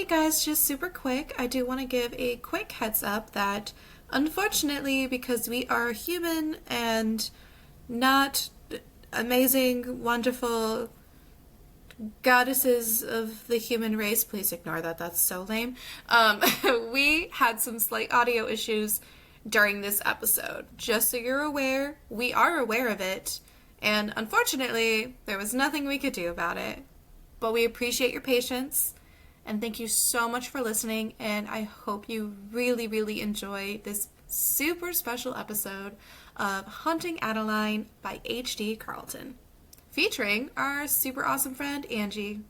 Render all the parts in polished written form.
guys, just super quick, I do want to give a quick heads up that unfortunately, because we are human and not amazing, wonderful goddesses of the human race, please ignore that, that's so lame. We had some slight audio issues during this episode. Just so you're aware, we are aware of it, and unfortunately, there was nothing we could do about it. But we appreciate your patience. And thank you so much for listening, and I hope you really, really enjoy this super special episode of Hunting Adeline by H.D. Carlton, featuring our super awesome friend, Angie.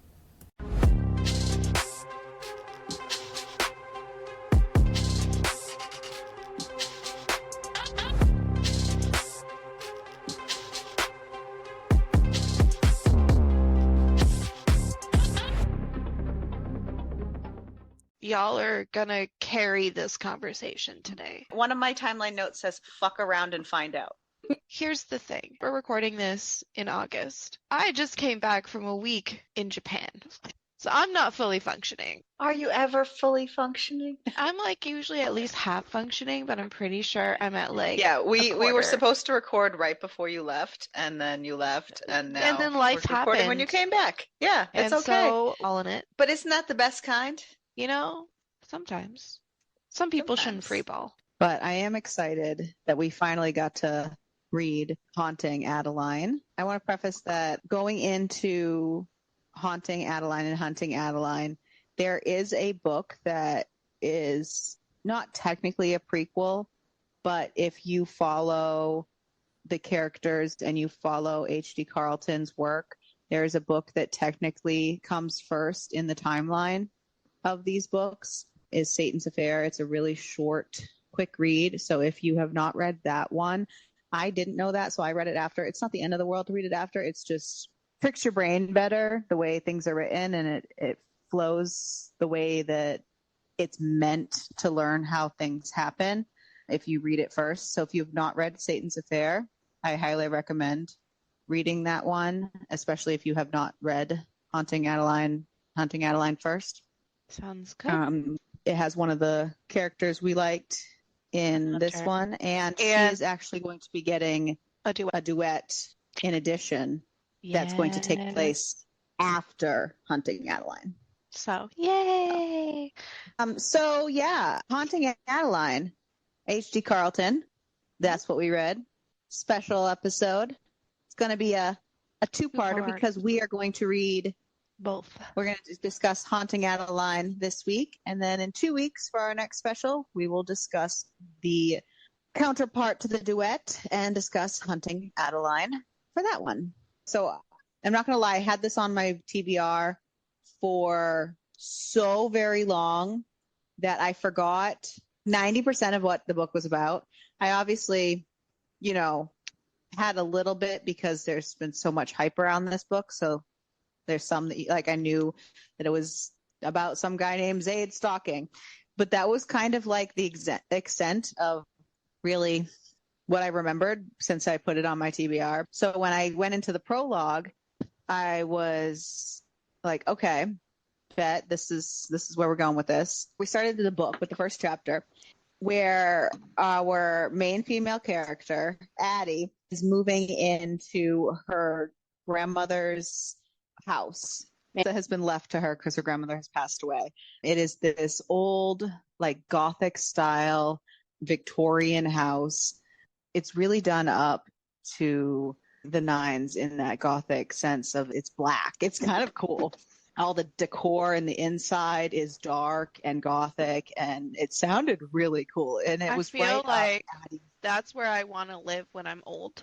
Y'all are gonna carry this conversation today. One of my timeline notes says, fuck around and find out. Here's the thing. We're recording this in August. I just came back from a week in Japan. So I'm not fully functioning. Are you ever fully functioning? I'm usually at least half functioning, but I'm pretty sure I'm at Yeah, we were quarter. supposed to record right before you left, and then you left, and now And then life we're recording when you happened. came back. Yeah, it's And okay. so, all in it. But isn't that the best kind? Sometimes. Some people shouldn't freeball. But I am excited that we finally got to read Haunting Adeline. I want to preface that going into Haunting Adeline and Hunting Adeline, there is a book that is not technically a prequel, but if you follow the characters and you follow H.D. Carlton's work, there's a book that technically comes first in the timeline of these books is Satan's Affair. It's a really short, quick read. So if you have not read that one, I didn't know that, so I read it after. It's not the end of the world to read it after. It's just tricks your brain better the way things are written, and it flows the way that it's meant to learn how things happen if you read it first. So if you've not read Satan's Affair, I highly recommend reading that one, especially if you have not read Hunting Adeline first. Sounds good. It has one of the characters we liked in this one, and she is actually going to be getting a duet in addition that's going to take place after Hunting Adeline. So, yay! Haunting Adeline, H.D. Carlton, that's what we read. Special episode. It's going to be a two-parter because we are going to read both. We're going to discuss Haunting Adeline this week, and then in 2 weeks for our next special, we will discuss the counterpart to the duet and discuss Hunting Adeline for that one. So I'm not going to lie, I had this on my TBR for so very long that I forgot 90% of what the book was about. I obviously, had a little bit because there's been so much hype around this book, so there's some that I knew that it was about some guy named Zaid stalking, but that was kind of like the extent of really what I remembered since I put it on my TBR. So when I went into the prologue, I was like, okay, bet this is where we're going with this. We started the book with the first chapter where our main female character, Addie, is moving into her grandmother's house that has been left to her because her grandmother has passed away. It is this old, Gothic style Victorian house. It's really done up to the nines in that Gothic sense of it's black. It's kind of cool. All the decor in the inside is dark and Gothic, and it sounded really cool. And it was feel like that's where I want to live when I'm old.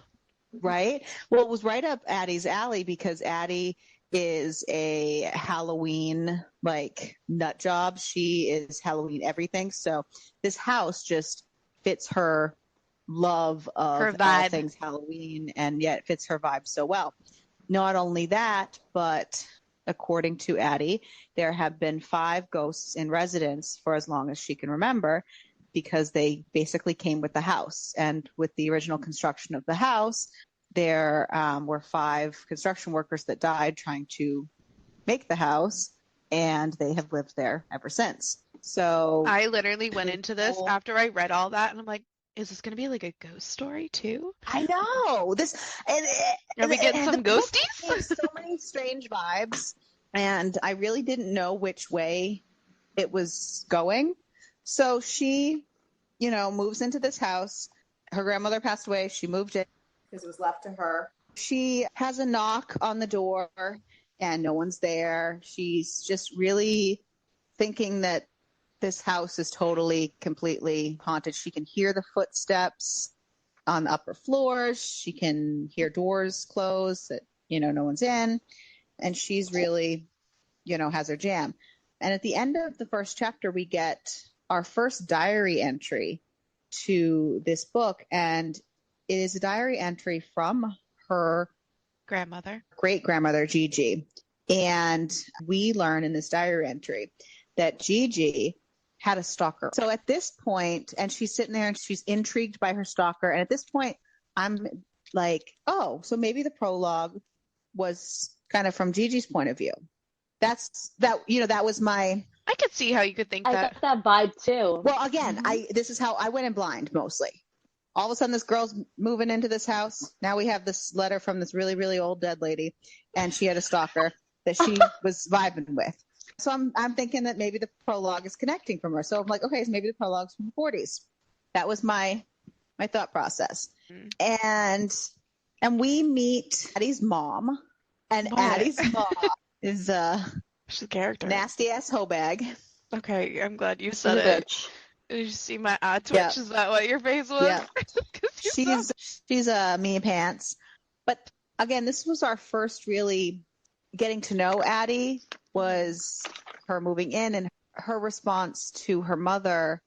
Right? Well, it was right up Addie's alley because Addie is a Halloween nut job. She is Halloween everything. So this house just fits her love of all things Halloween, and yet fits her vibe so well. Not only that, but according to Addie, there have been 5 ghosts in residence for as long as she can remember because they basically came with the house. And with the original construction of the house, there were 5 construction workers that died trying to make the house. and they have lived there ever since. So I literally went into this after I read all that, and I'm like, is this gonna be like a ghost story too? I know this, and Are we getting some the book ghosties? gave so many strange vibes, and I really didn't know which way it was going. So she, moves into this house. Her grandmother passed away. She moved in because it was left to her. She has a knock on the door, and no one's there. She's just really thinking that this house is totally, completely haunted. She can hear the footsteps on the upper floors. She can hear doors close that, no one's in. And she's really, has her jam. And at the end of the first chapter, we get our first diary entry to this book. And it is a diary entry from her great-grandmother, Gigi. And we learn in this diary entry that Gigi had a stalker. So at this point, and she's sitting there and she's intrigued by her stalker. And at this point, I'm like, oh, so maybe the prologue was kind of from Gigi's point of view. That was my... I could see how you could think I that. got that vibe too. Well, again, this is how I went in blind mostly. All of a sudden, this girl's moving into this house. Now we have this letter from this really, really old dead lady, and she had a stalker that she was vibing with. So I'm thinking that maybe the prologue is connecting from her. So I'm like, okay, so maybe the prologue's from the 40s. That was my thought process. And we meet Addie's mom, and Addie's mom is She's a character. nasty ass hoe bag. Okay, I'm glad you said it. Did you see my twitch? Yeah. Is that what your face was? Yeah. She's a mean pants. But again, this was our first really getting to know Addie, was her moving in and her response to her mother.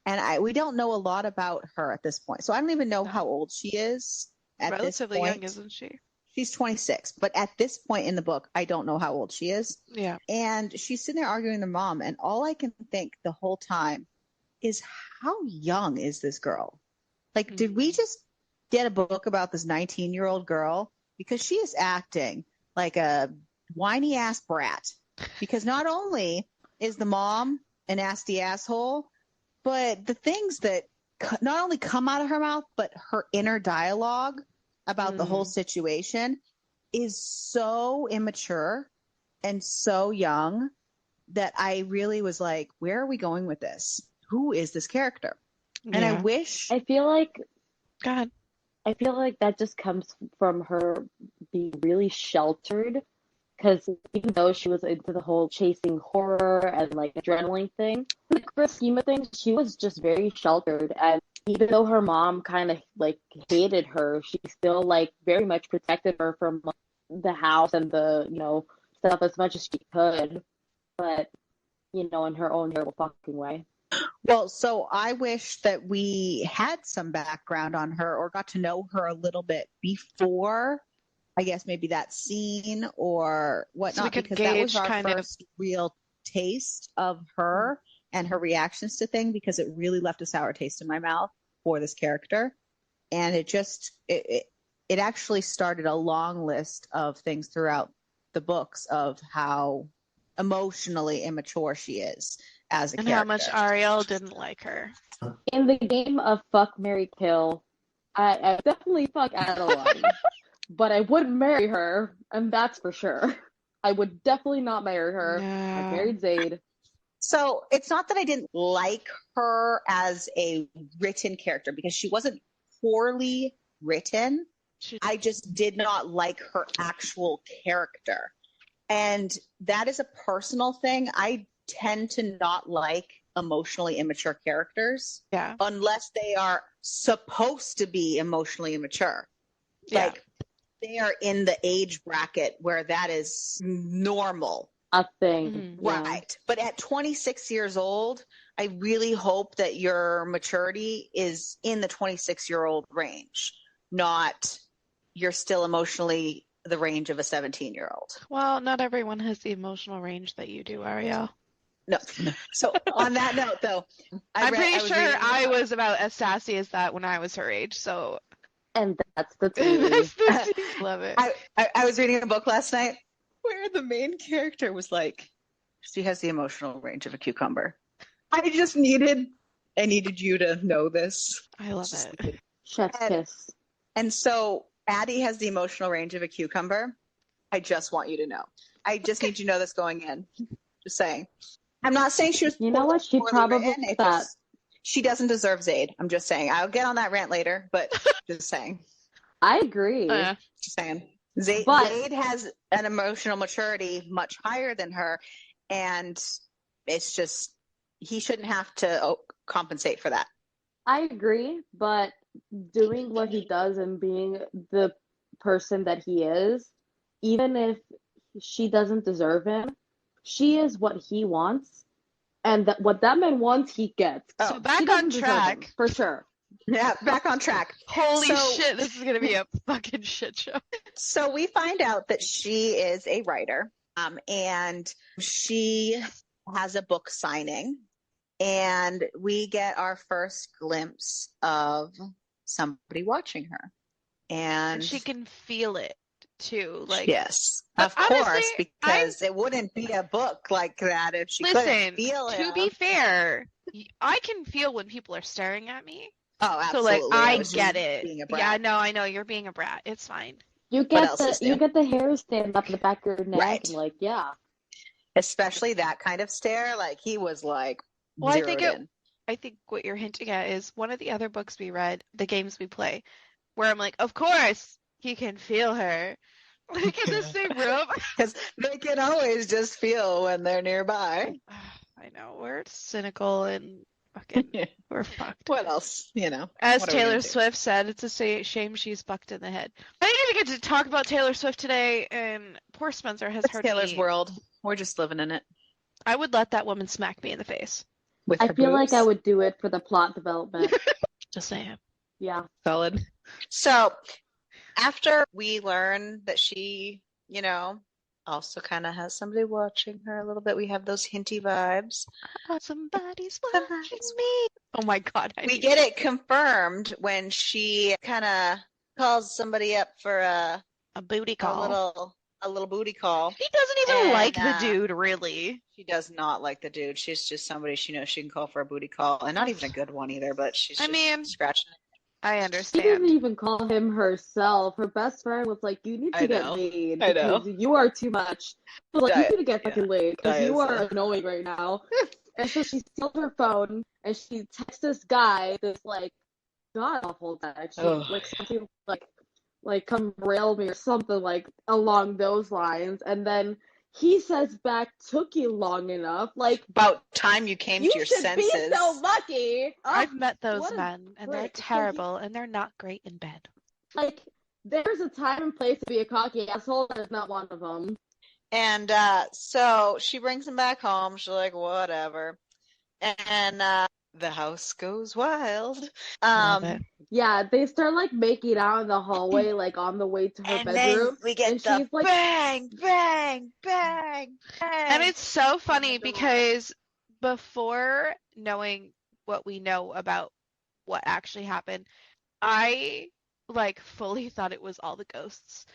And we don't know a lot about her at this point. So I don't even know how old she is at Relatively this point. young, isn't she? She's 26. But at this point in the book, I don't know how old she is. Yeah. And she's sitting there arguing with her mom. And all I can think the whole time is, how young is this girl? Like, did we just get a book about this 19-year-old girl? Because she is acting like a whiny ass brat. Because not only is the mom a nasty asshole, but the things that not only come out of her mouth, but her inner dialogue about the whole situation is so immature and so young that I really was like, where are we going with this? Who is this character? And I wish... I feel like... Go ahead. I feel like that just comes from her being really sheltered, because even though she was into the whole chasing horror and like adrenaline thing, in the grand scheme of things, she was just very sheltered. And even though her mom kind of like hated her, she still like very much protected her from the house and the stuff as much as she could, but in her own terrible fucking way. Well, so I wish that we had some background on her or got to know her a little bit before, I guess, maybe that scene or whatnot, So we could because that was gauge our kind of... first real taste of her and her reactions to things, because it really left a sour taste in my mouth for this character. And it actually started a long list of things throughout the books of how emotionally immature she is as a And character. how much Ariel didn't like her. In the game of fuck, marry, kill, I definitely fuck Adeline, but I wouldn't marry her, and that's for sure. I would definitely not marry her. I married Zayd. So it's not that I didn't like her as a written character, because she wasn't poorly written. I just did not like her actual character. And that is a personal thing. I tend to not like emotionally immature characters unless they are supposed to be emotionally immature. Like, they are in the age bracket where that is normal. A thing. Right. But at 26 years old, I really hope that your maturity is in the 26-year-old range, not you're still emotionally the range of a 17-year-old. Well, not everyone has the emotional range that you do, Ariel. No. So on that note, though, I'm pretty sure I was about as sassy as that when I was her age. So, and that's the tea. That's the tea. Love it. I was reading a book last night where the main character was like She has the emotional range of a cucumber. I needed you to know this. I love Just it. Chef's And- kiss. And so Addie has the emotional range of a cucumber. I just want you to know. I just need you to know this going in. Just saying. I'm not saying she was You know what? She poorly probably written. It that. just, she doesn't deserve Zayd. I'm just saying. I'll get on that rant later, but just saying. I agree. Just saying. Zayd But- has an emotional maturity much higher than her, and it's just he shouldn't have to compensate for that. I agree, but doing what he does and being the person that he is, even if she doesn't deserve him, she is what he wants, and that what that man wants, he gets. So Oh, back She on doesn't deserve him, track. for sure. Yeah, back on track. Holy So- shit, this is gonna be a fucking shit show. So we find out that she is a writer, and she has a book signing, and we get our first glimpse of somebody watching her. And And she can feel it too. Like, yes, But of course, honestly, because it wouldn't be a book like that if she listen, couldn't feel to him. be fair, I can feel when people are staring at me. Oh, So absolutely. like I was get just it. being a Yeah, brat. no, I know you're being a brat. It's fine. You What get else the is you new? get the hair stand up in the back of your neck, Right. and like, yeah. Especially that kind of stare. Like he was like Well, I zeroed think in. I think what you're hinting at is one of the other books we read, the games we play, where I'm like, of course he can feel her, like in the same room. Because they can always just feel when they're nearby. I know we're cynical and fucking we're fucked. What else? As what are we Taylor gonna do? Swift said, it's a shame she's fucked in the head. I didn't even get to talk about Taylor Swift today, and poor Spencer has It's heard Taylor's me. world. We're just living in it. I would let that woman smack me in the face. With I her feel like boobs. I would do it for the plot development. Just saying. Yeah. Solid. So after we learn that she, also kind of has somebody watching her a little bit, we have those hinty vibes. Somebody's watching me. Oh my god. We get it confirmed when she kind of calls somebody up for a booty call. a little booty call. He doesn't even And, like the dude, really. She does not like the dude. She's just somebody she knows she can call for a booty call, and not even a good one either. But she's I just mean, scratching it. I She understand. didn't even call him herself. Her best friend was like, "You need I to get know. laid I know. because you are too much." So, like, you Diet- need to get fucking laid because you Diet- are annoying right now. And so she steals her phone and she texts this guy this like god awful text. She, Ugh. like something like come rail me or something like along those lines, and then he says back, "Took you long enough." Like, About time you came you to your should senses. be so lucky. I've met those what a men, and they're prick. So he- terrible, and they're not great in bed. Like, there's a time and place to be a cocky asshole, and it's not one of them. And so she brings him back home. She's like, whatever. And the house goes wild. Love it. Yeah, they start like making out in the hallway, like on the way to her And bedroom. then we get and the she's like, bang, bang, bang, bang. And it's so funny the door. because before knowing what we know about what actually happened, I like fully thought it was all the ghosts.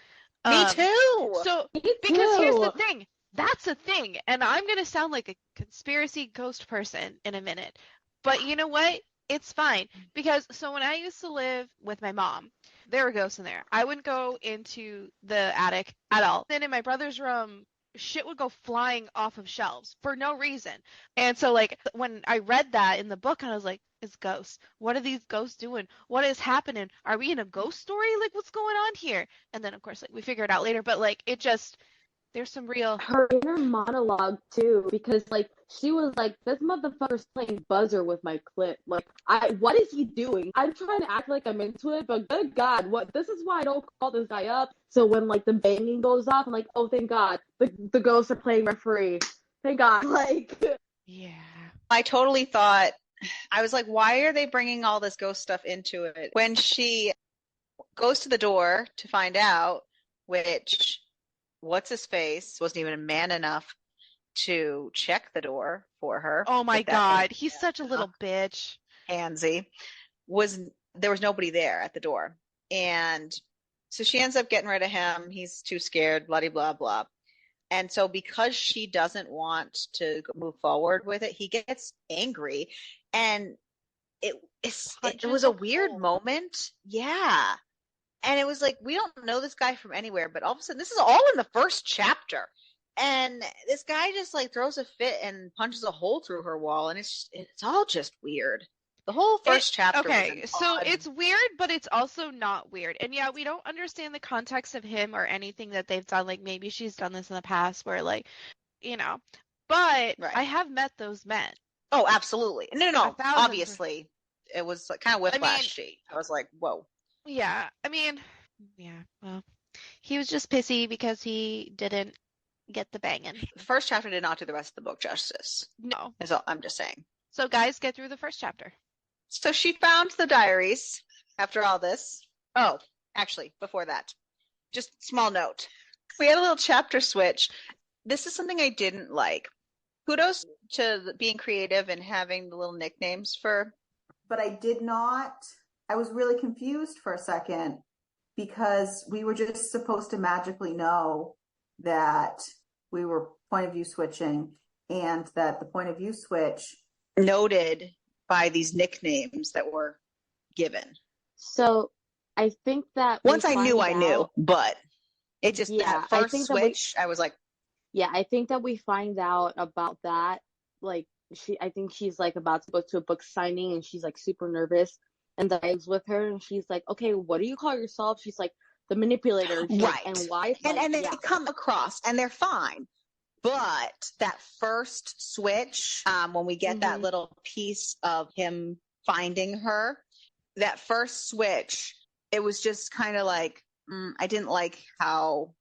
Me too. So Me because here's the too. thing, that's a thing, and I'm gonna sound like a conspiracy ghost person in a minute. But you know what? It's fine because so when I used to live with my mom, there were ghosts in there. I wouldn't go into the attic at all. Then in my brother's room, shit would go flying off of shelves for no reason. And so like when I read that in the book, I was like, it's ghosts. What are these ghosts doing? What is happening? Are we in a ghost story? Like what's going on here? And then of course like we figure it out later, but like it just there's some real Her inner monologue too, because like she was like, "This motherfucker's playing buzzer with my clip. Like, what is he doing? I'm trying to act like I'm into it, but good God, what? This is why I don't call this guy up. So when like the banging goes off, I'm like, oh, thank God, the ghosts are playing referee. Thank God. Like, yeah. I totally thought, I was like, why are they bringing all this ghost stuff into it? When she goes to the door to find out, which, what's his face, wasn't even a man enough to check the door for her. Oh my with that God, he's such a little bitch. handsy, there was nobody there at the door. And so she ends up getting rid of him. He's too scared, blah, blah, blah. And so because she doesn't want to move forward with it, he gets angry, and it was a weird moment. Yeah. And it was like, we don't know this guy from anywhere, but all of a sudden, this is all in the first chapter. And this guy just like throws a fit and punches a hole through her wall, and it's all just weird. The whole first chapter. Okay, was so odd. it's weird, but it's also not weird. And yeah, we don't understand the context of him or anything that they've done. Like maybe she's done this in the past where like, you know, but Right. I have met those men. Oh, absolutely. No, 1,000%. obviously. It was like, kind of whiplashy. I was like, whoa. Yeah, I mean, yeah, well, he was just pissy because he didn't get the banging. The first chapter did not do the rest of the book justice. No. Is all I'm just saying. So guys, get through the first chapter. So she found the diaries after all this. Oh, actually, before that, just small note. We had a little chapter switch. This is something I didn't like. Kudos to being creative and having the little nicknames for. But I did not. I was really confused for a second because we were just supposed to magically know that we were point of view switching, and that the point of view switch Noted by these nicknames that were given. So I think that Once I knew, but it just, that I first think switch, I was like, yeah, I think that we find out about that. Like I think she's like about to go to a book signing, and she's like super nervous. And Diane's with her, and she's like, "Okay, what do you call yourself?" She's like, "The manipulator." And she's like, right. and why? And they come across, and they're fine. But that first switch, when we get that little piece of him finding her, that first switch, it was just kind of like, I didn't like how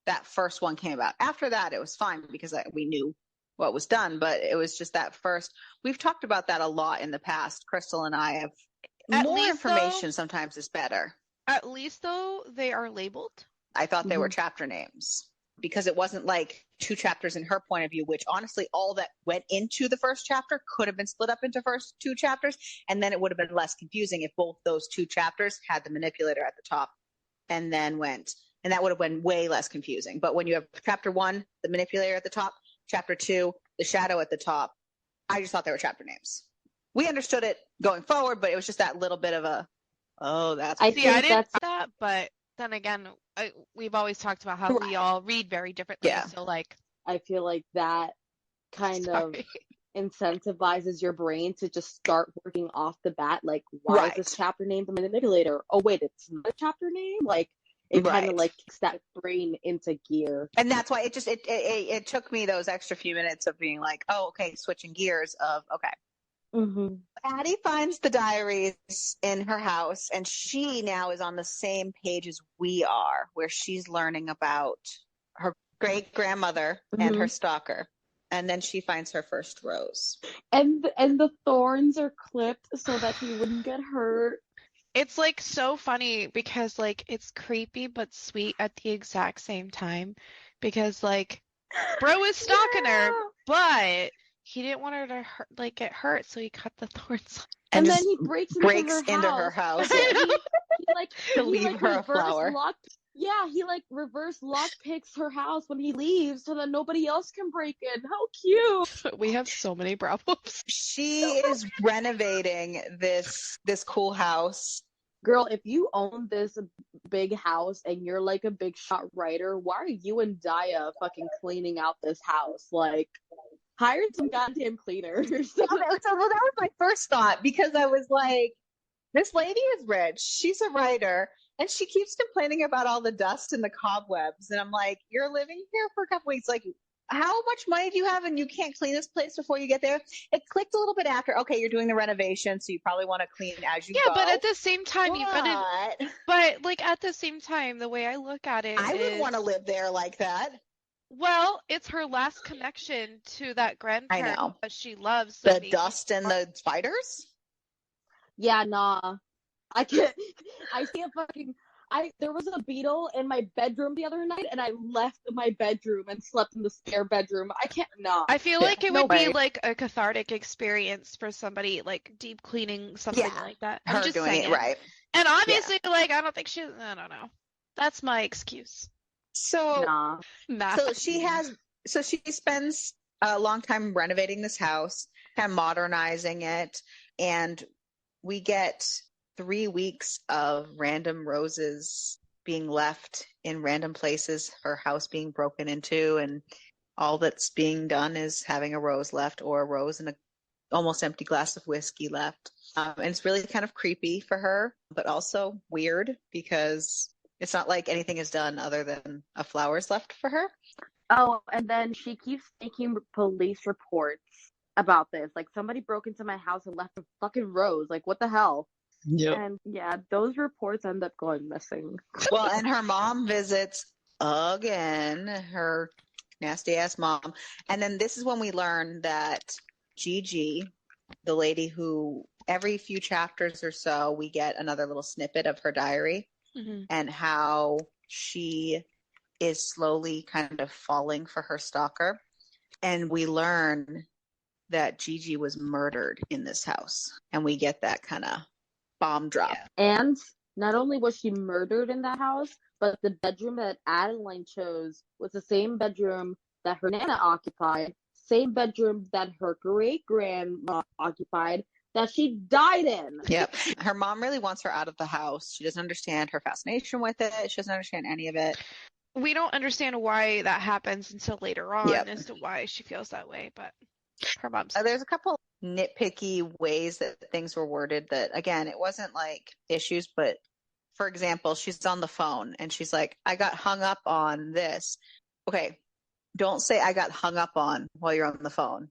that first one came about. After that, it was fine because we knew what was done, but it was just that first. We've talked about that a lot in the past. Crystal and I have. More information sometimes is better. At least though, they are labeled. I thought they were chapter names, because it wasn't like 2 chapters in her point of view, which honestly, all that went into the first chapter could have been split up into first 2 chapters, and then it would have been less confusing if both those 2 chapters had the manipulator at the top and then went, and that would have been way less confusing. But when you have chapter 1, the manipulator at the top, chapter 2, the shadow at the top, I just thought they were chapter names. We understood it going forward, but it was just that little bit of a, oh, that's. I didn't that, but then again, we've always talked about how we all read very differently. Yeah. So like, I feel like that kind of incentivizes your brain to just start working off the bat. Like, why is this chapter named the manipulator? Oh wait, it's not a chapter name. Like, it kind of like kicks that brain into gear. And that's why it took me those extra few minutes of being like, oh, okay, switching gears of, okay. Addie finds the diaries in her house, and she now is on the same page as we are, where she's learning about her great grandmother and her stalker. And then she finds her first rose. And the thorns are clipped so that he wouldn't get hurt. It's like so funny because like it's creepy but sweet at the exact same time, because like bro is stalking her, but he didn't want her to get hurt, so he cut the thorns off. And then he breaks into her house. Yeah. he like to leave her a flower. He like reverse lock picks her house when he leaves so that nobody else can break in. How cute. We have so many problems. She is renovating this cool house. Girl, if you own this big house and you're like a big shot writer, why are you and Daya fucking cleaning out this house? Like, hire some goddamn cleaners. So that was my first thought, because I was like, this lady is rich. She's a writer, and she keeps complaining about all the dust and the cobwebs. And I'm like, you're living here for a couple weeks. Like, how much money do you have, and you can't clean this place before you get there? It clicked a little bit after. Okay, you're doing the renovation, so you probably want to clean as you go. Yeah, but at the same time, you gotta. But like at the same time, the way I look at it, I wouldn't want to live there like that. Well, it's her last connection to that grandparent that she loves. So the dust and the spiders? Yeah, nah. I can't fucking. There was a beetle in my bedroom the other night, and I left my bedroom and slept in the spare bedroom. I can't, nah. I feel like it would be like a cathartic experience for somebody, like deep cleaning, something like that. I'm just saying. It, right. And obviously, like, I don't know. That's my excuse. So, Nah. Nah. so she spends a long time renovating this house, kind of modernizing it, and we get 3 weeks of random roses being left in random places, her house being broken into, and all that's being done is having a rose left or a rose and a almost empty glass of whiskey left. And it's really kind of creepy for her, but also weird because it's not like anything is done other than a flower's left for her. Oh, and then she keeps making police reports about this. Like, somebody broke into my house and left a fucking rose. Like, what the hell? Yep. And yeah, those reports end up going missing. Well, and her mom visits again, her nasty ass mom. And then this is when we learn that Gigi, the lady who every few chapters or so we get another little snippet of her diary and how she is slowly kind of falling for her stalker. And we learn that Gigi was murdered in this house. And we get that kind of bomb drop. And not only was she murdered in that house, but the bedroom that Adeline chose was the same bedroom that her Nana occupied, same bedroom that her great-grandma occupied, that she died in. Yep. Her mom really wants her out of the house. She doesn't understand her fascination with it. She doesn't understand any of it. We don't understand why that happens until later on Yep. as to why she feels that way, but her mom's. There's a couple nitpicky ways that things were worded that, again, it wasn't like issues, but for example, she's on the phone and she's like, I got hung up on this. Okay, don't say I got hung up on while you're on the phone,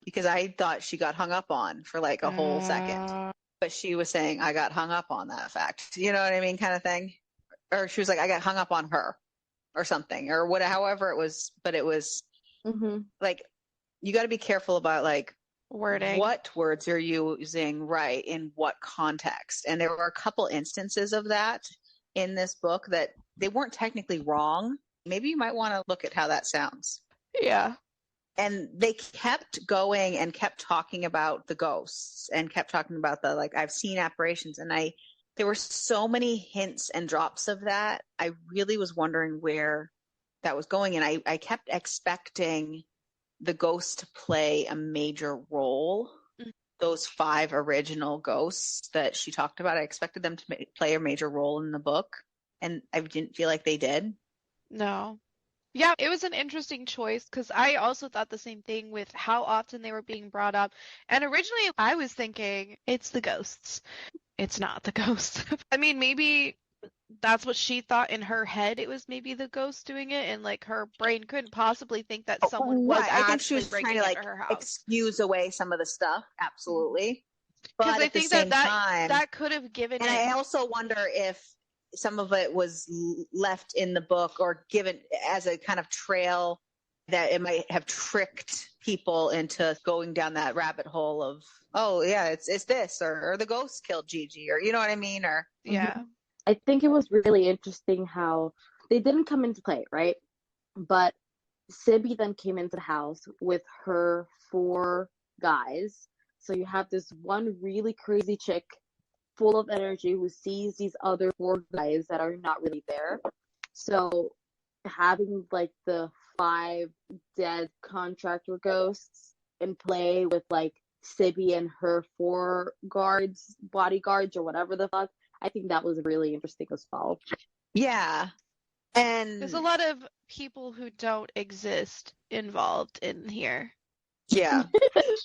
because I thought she got hung up on for like a whole second. But she was saying, I got hung up on that fact. You know what I mean? Kind of thing. Or she was like, I got hung up on her or something, or whatever, however it was. But it was like, you got to be careful about like Wording. what words you're using, right, in what context. And there were a couple instances of that in this book that they weren't technically wrong. Maybe you might want to look at how that sounds. Yeah. And they kept going and kept talking about the ghosts and kept talking about the, like, I've seen apparitions. And there were so many hints and drops of that. I really was wondering where that was going. And I kept expecting the ghosts to play a major role. Those 5 original ghosts that she talked about, I expected them to play a major role in the book. And I didn't feel like they did. No. Yeah, it was an interesting choice because I also thought the same thing with how often they were being brought up. And originally I was thinking it's the ghosts. It's not the ghosts. I mean, maybe that's what she thought in her head. It was maybe the ghost doing it, and like her brain couldn't possibly think that someone was I think she actually was trying breaking to like into her house. excuse away some of the stuff. Absolutely. Because But I at the think same that time, that could have given and it. I also wonder if some of it was left in the book or given as a kind of trail that it might have tricked people into going down that rabbit hole of, oh yeah, it's this, or the ghost killed Gigi, or you know what I mean? Or Yeah. I think it was really interesting how they didn't come into play, right? But Sibby then came into the house with her 4 guys. So you have this one really crazy chick full of energy who sees these other 4 guys that are not really there. So having like the 5 dead contractor ghosts in play with like Sibby and her 4 bodyguards or whatever the fuck, I think that was really interesting as well. yeah. And There's a lot of people who don't exist involved in here. yeah.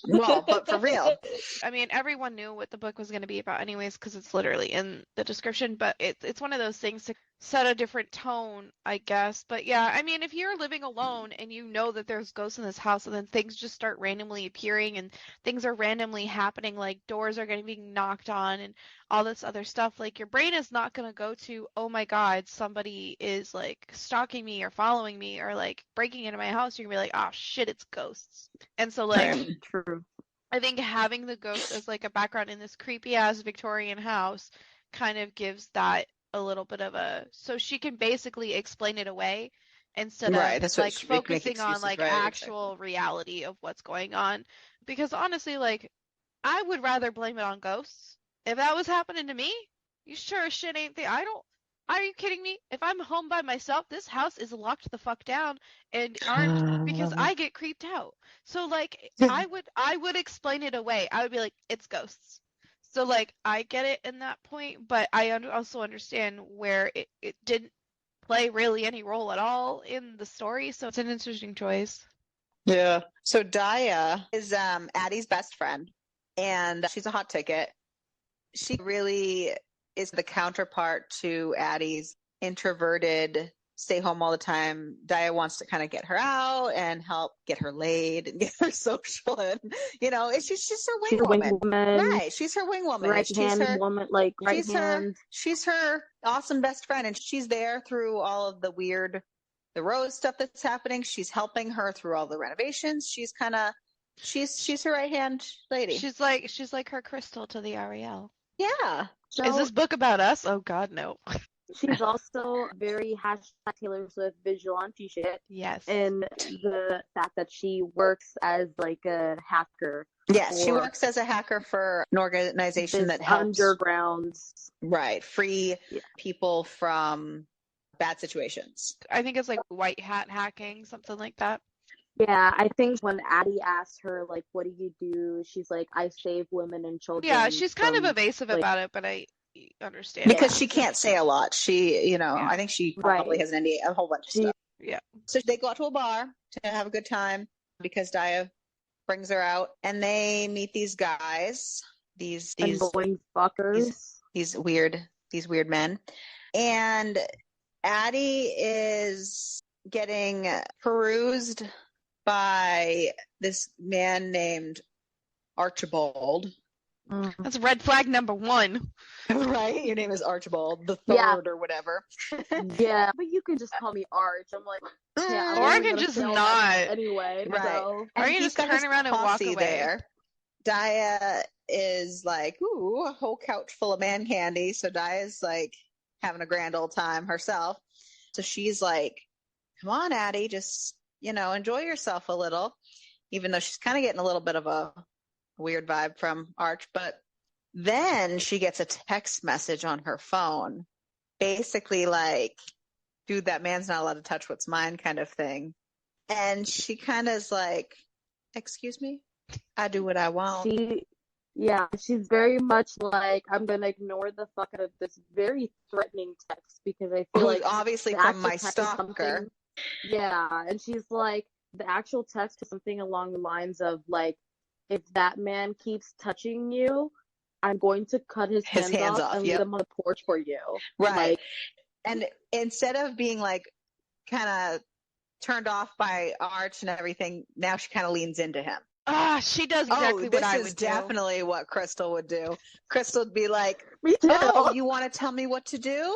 Well, but for real. I mean, everyone knew what the book was going to be about anyways because it's literally in the description, but it's one of those things to set a different tone, I guess. But yeah, I mean, if you're living alone and you know that there's ghosts in this house and then things just start randomly appearing and things are randomly happening, like doors are going to be knocked on and all this other stuff, like your brain is not going to go to, oh my God, somebody is like stalking me or following me or like breaking into my house. You're going to be like, oh shit, it's ghosts. And so like, True. I think having the ghost as like a background in this creepy ass Victorian house kind of gives that a little bit of a, so she can basically explain it away instead Right, of that's what like she- make focusing on excuses, like right, actual reality of what's going on. Because honestly, like I would rather blame it on ghosts. If that was happening to me, you sure as shit ain't I Are you kidding me? If I'm home by myself, this house is locked the fuck down and aren't because I get creeped out. So like I would explain it away. I would be like, it's ghosts. So like I get it in that point, but I also understand where it didn't play really any role at all in the story. So it's an interesting choice. Yeah. So Daya is Addie's best friend, and she's a hot ticket. She really is the counterpart to Addie's introverted, stay home all the time. Daya wants to kind of get her out and help get her laid and get her social, and she's her wing She's a woman. wing woman. Right. She's her wing woman. Right hand woman, like right hand. She's her awesome best friend, and she's there through all of the Rose stuff that's happening. She's helping her through all the renovations. She's her right hand lady. She's like her Crystal to the Ariel. Yeah. So, Is this book about us? Oh God, no. She's also very Taylor Swift vigilante shit. Yes. And the fact that she works as like a hacker. Yes, she works as a hacker for an organization that helps underground. Right, free people from bad situations. I think it's like white hat hacking, something like that. Yeah, I think when Addie asked her, like, what do you do? She's like, I save women and children. Yeah, she's kind of evasive about it, but I understand. Because she can't say a lot. She, I think she probably has an NDA, a whole bunch of stuff. Yeah. So they go out to a bar to have a good time because Daya brings her out, and they meet these guys, these annoying fuckers, these weird men. And Addie is getting perused by this man named Archibald. That's red flag number 1. Right? Your name is Archibald the third or whatever. Yeah, but you can just call me Arch. I'm like, or I can just not. Anyway, right. So. Or you can just turn around and walk away. There. Daya is like, ooh, a whole couch full of man candy. So Daya's like having a grand old time herself. So she's like, come on, Addie, just, enjoy yourself a little. Even though she's kind of getting a little bit of a weird vibe from Arch. But then she gets a text message on her phone, basically like, dude, that man's not allowed to touch what's mine kind of thing. And she kind of is like, excuse me? I do what I want. She's very much like, I'm going to ignore the fuck out of this very threatening text because I feel like obviously from my stalker. Yeah, and she's like, the actual text is something along the lines of like, if that man keeps touching you, I'm going to cut his hands off and leave him on the porch for you. Right. And instead of being like kind of turned off by Arch and everything, now she kind of leans into him. She does exactly what I would do. This is definitely what Crystal would do. Crystal would be like, me too. Oh, you want to tell me what to do?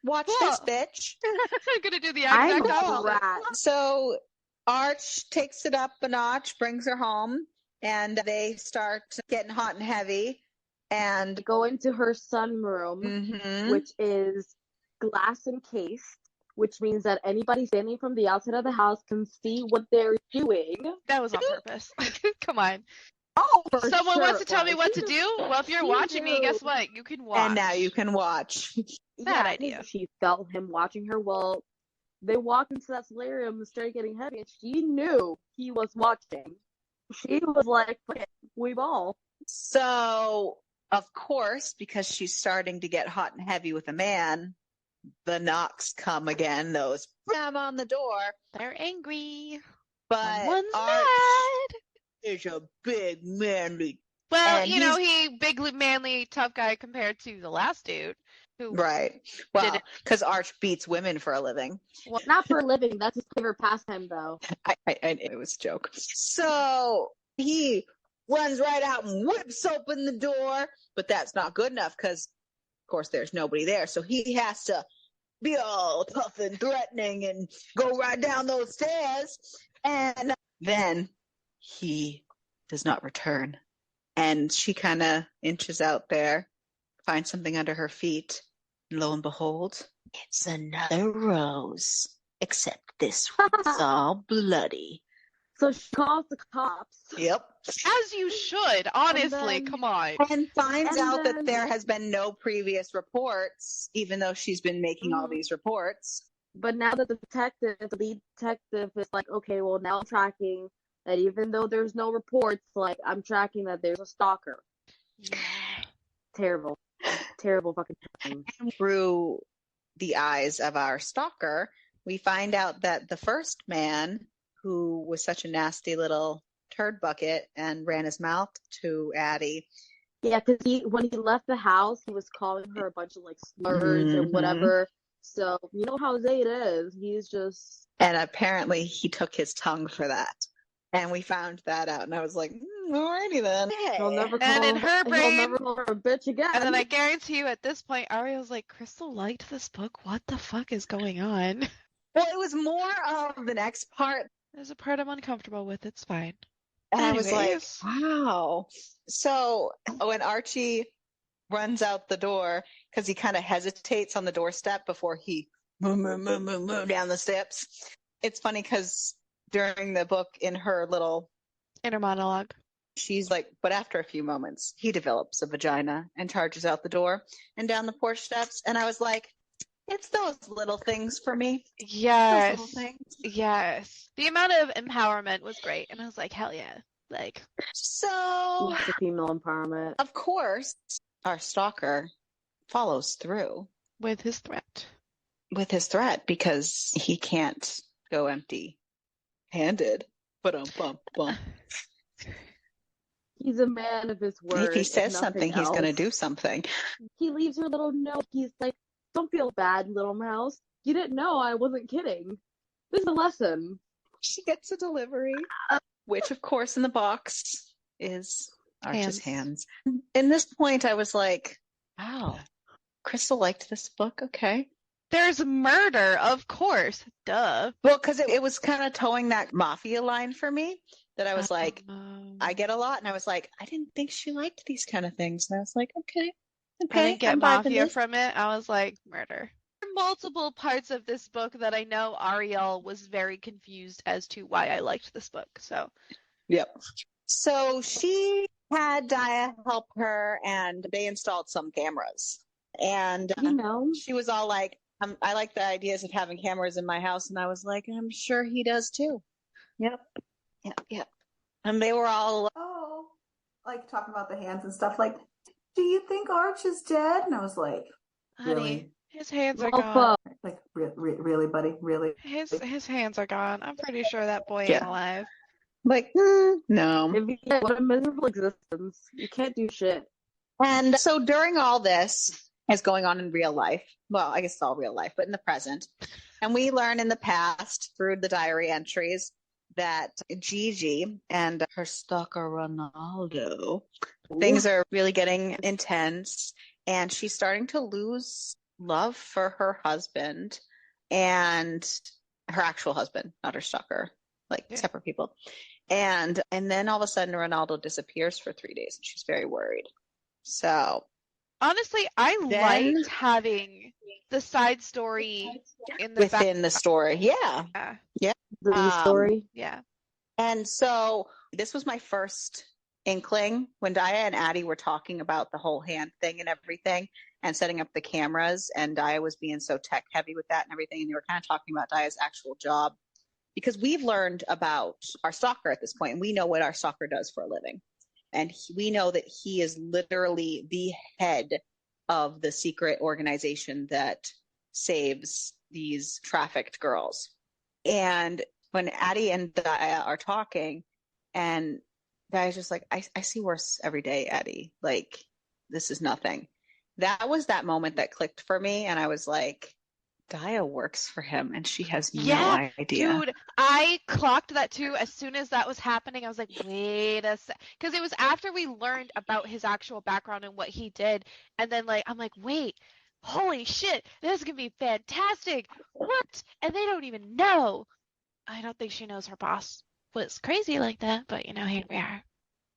Watch this, bitch. I'm going to do the exact opposite. So Arch takes it up a notch, brings her home, and they start getting hot and heavy. And go into her sunroom, which is glass encased, which means that anybody standing from the outside of the house can see what they're doing. That was on purpose. Come on. Oh, someone wants to tell me what to do? Well, if you're watching me, guess what? You can watch. And now you can watch. Bad idea. She felt him watching her. Well, they walked into that solarium and started getting heavy, and she knew he was watching. She was like, we've all. So, of course, because she's starting to get hot and heavy with a man, the knocks come again. Those bam on the door. They're angry. But one's Arch mad. is a big manly. Well, he big manly tough guy compared to the last dude. Right. Well, because Arch beats women for a living. Well, not for a living. That's his favorite pastime, though. It was a joke. So he runs right out and whips open the door, but that's not good enough because, of course, there's nobody there. So he has to be all tough and threatening and go right down those stairs. And then he does not return. And she kind of inches out there, finds something under her feet. And lo and behold, it's another rose. Except this one's all bloody. So she calls the cops. Yep. As you should, honestly. then- Come on. And finds And out that then- there has been no previous reports, even though she's been making all Mhm. these reports. But now that the lead detective is like, okay, well now I'm tracking that even though there's no reports, like I'm tracking that there's a stalker. Yeah. Terrible. Terrible fucking thing. Through the eyes of our stalker, we find out that the first man, who was such a nasty little turd bucket and ran his mouth to Addie. Yeah, because when he left the house, he was calling her a bunch of like slurs and Mhm. whatever. So you know how Zayd is. He's just And apparently he took his tongue for that. And we found that out. And I was like, alrighty then. he'll never And in her he'll brain- never call her a bitch again. And then I guarantee you at this point, Ariel's like, Crystal liked this book? What the fuck is going on? Well, it was more of the next part. There's a part I'm uncomfortable with. It's fine. And I was like, Anyways. wow. So when Archie runs out the door, because he kind of hesitates on the doorstep before he move down the steps. It's funny because during the book, in her little Inner monologue. she's like, but after a few moments, he develops a vagina and charges out the door and down the porch steps. And I was like, it's those little things for me. Those Yes. little things. Yes. The amount of empowerment was great. And I was like, hell yeah. Like, So, It's a female empowerment. of course, our stalker follows through with his threat. with his threat because he can't go empty handed. Bum. He's a man of his word. If he says nothing something, he's going to else. do something. He leaves her a little note. He's like, "Don't feel bad, little mouse. You didn't know I wasn't kidding. This is a lesson." She gets a delivery, which, of course, in the box is Arch's hands. In this point, I was like, wow, Crystal liked this book. Okay. There's murder, of course. Duh. Well, because it was kind of towing that mafia line for me that I was like, I get a lot. And I was like, I didn't think she liked these kind of things. And I was like, okay. I didn't get I'm vibing mafia this. from it. I was like, murder. There are multiple parts of this book that I know Ariel was very confused as to why I liked this book. So, Yep. So she had Dia help her and they installed some cameras. And You know, she was all like, I like the ideas of having cameras in my house. And I was like, I'm sure he does too. Yep. And they were all, Oh, like talking about the hands and stuff. Like, do you think Arch is dead? And I was like, honey, Really? his hands are well, gone. fuck. like really, buddy, really? His hands are gone. I'm pretty sure that boy Yeah. ain't alive. like, no. What a miserable existence. You can't do shit. And so during all this is going on in real life. Well, I guess it's all real life, but in the present. And we learn in the past through the diary entries that Gigi and her stalker Ronaldo, things are really getting intense. And she's starting to lose love for her husband and her actual husband, not her stalker, like Yeah. separate people. And then all of a sudden Ronaldo disappears for 3 days and she's very worried. So Honestly, I Then- liked having the side story in the back. within the story. Yeah. The story. Yeah. And so this was my first inkling when Dia and Addie were talking about the whole hand thing and everything and setting up the cameras. And Dia was being so tech heavy with that and everything. And they were kind of talking about Dia's actual job because we've learned about our stalker at this point and we know what our stalker does for a living. And we know that he is literally the head of the secret organization that saves these trafficked girls. And when Addie and Dia are talking, and Dia's just like, I see worse every day, Addie. Like, this is nothing. That was that moment that clicked for me. And I was like, Dia works for him and she has Yeah, no idea. Dude, I clocked that too. As soon as that was happening, I was like, wait a sec. Because it was after we learned about his actual background and what he did. And then, like, I'm like, wait, holy shit, this is going to be fantastic. What? And they don't even know. I don't think she knows her boss was crazy like that. But, you know, here we are.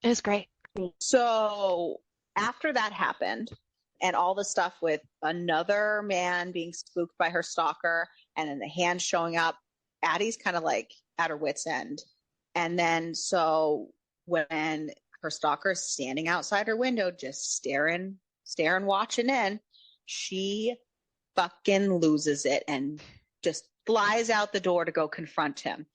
It was great. So after that happened, and all the stuff with another man being spooked by her stalker, and then the hand showing up, Addie's kind of like at her wit's end. And then so when her stalker is standing outside her window, just staring, watching in, she fucking loses it and just flies out the door to go confront him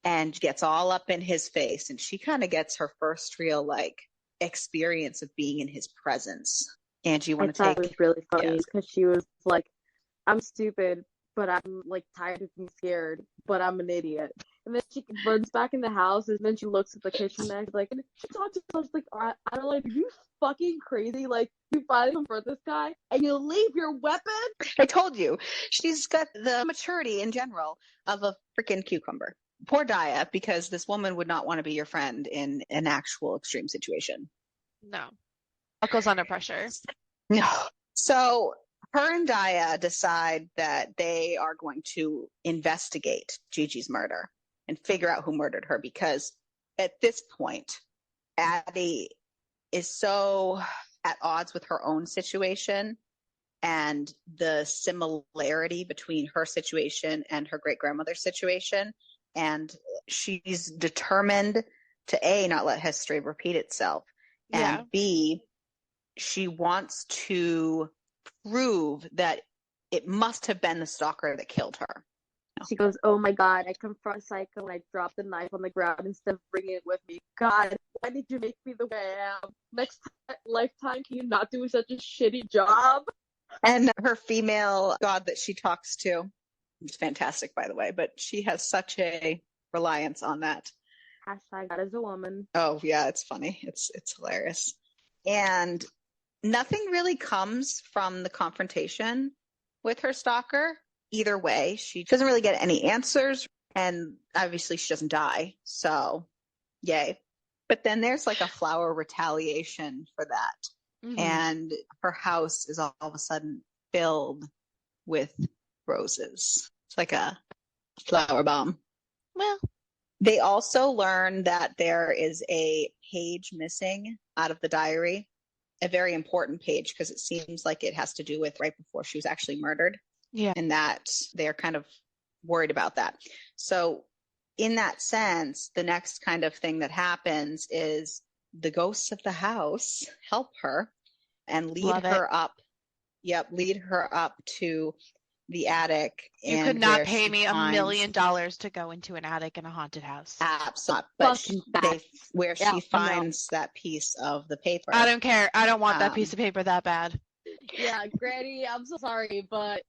and gets all up in his face. And she kind of gets her first real like experience of being in his presence. Angie, you I want to thought it take? was really funny Yes. because she was like, I'm stupid, but I'm like tired of being scared, but I'm an idiot. And then she runs back in the house, and then she looks at the kitchen next, like, and she talks to herself, like, Adeline, are you fucking crazy? Like, you finally confront this guy, and you leave your weapon? I told you, she's got the maturity in general of a freaking cucumber. Poor Daya, because this woman would not want to be your friend in an actual extreme situation. No. Buckles under pressure. No. So her and Daya decide that they are going to investigate Gigi's murder and figure out who murdered her, because at this point, Addie is so at odds with her own situation and the similarity between her situation and her great grandmother's situation. And she's determined to A, not let history repeat itself, Yeah. and B, she wants to prove that it must have been the stalker that killed her. She goes, oh my god, I confront Psycho and I drop the knife on the ground instead of bringing it with me. God, why did you make me the way I am? Next lifetime, can you not do such a shitty job? And her female god that she talks to, it's fantastic, by the way, but she has such a reliance on that. Hashtag God is a woman. Oh yeah, it's funny. It's hilarious. And nothing really comes from the confrontation with her stalker. Either way, she doesn't really get any answers, and obviously she doesn't die, so yay. But then there's like a flower retaliation for that. Mhm. And her house is all of a sudden filled with roses. It's like a flower bomb. Well, They also learn that there is a page missing out of the diary, a very important page, because it seems like it has to do with right before she was actually murdered. yeah. And that they're kind of worried about that. So in that sense, the next kind of thing that happens is the ghosts of the house help her and lead Love it. her up. Yep, lead her up to the attic. You and could not where pay she me $1 finds- million to go into an attic in a haunted house. Absolutely, but Fucking they, facts. where Yeah, I she know. finds that piece of the paper. I don't care. I don't want that Um, piece of paper that bad. Yeah, Granny, I'm so sorry, but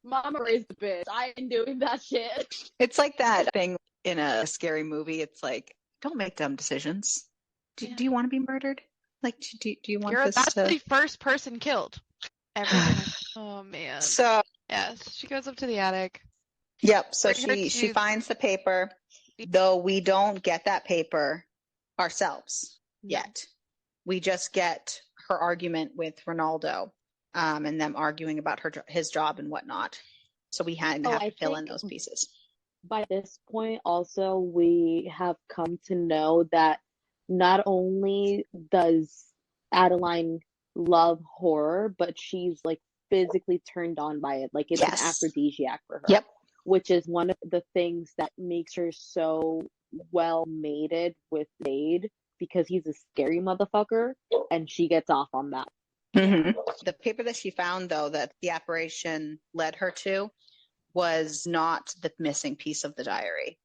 Mama raised a bitch. I ain't doing that shit. It's like that thing in a scary movie. It's like, don't make dumb decisions. Do you want to be murdered? Like, do you want this That's to? the first person killed. Everything. Oh man. So, Yes, she goes up to the attic. yep. So Bring her she to- finds the paper, though we don't get that paper ourselves yet. We just get her argument with Ronaldo, and them arguing about his job and whatnot. So we had to have to fill in those pieces. By this point, also, we have come to know that not only does Adeline love horror, but she's like physically turned on by it. Like it's an Yes. aphrodisiac for her. Yep. Which is one of the things that makes her so well mated with Wade, because he's a scary motherfucker and she gets off on that. Mm-hmm. The paper that she found, though, that the apparition led her to was not the missing piece of the diary.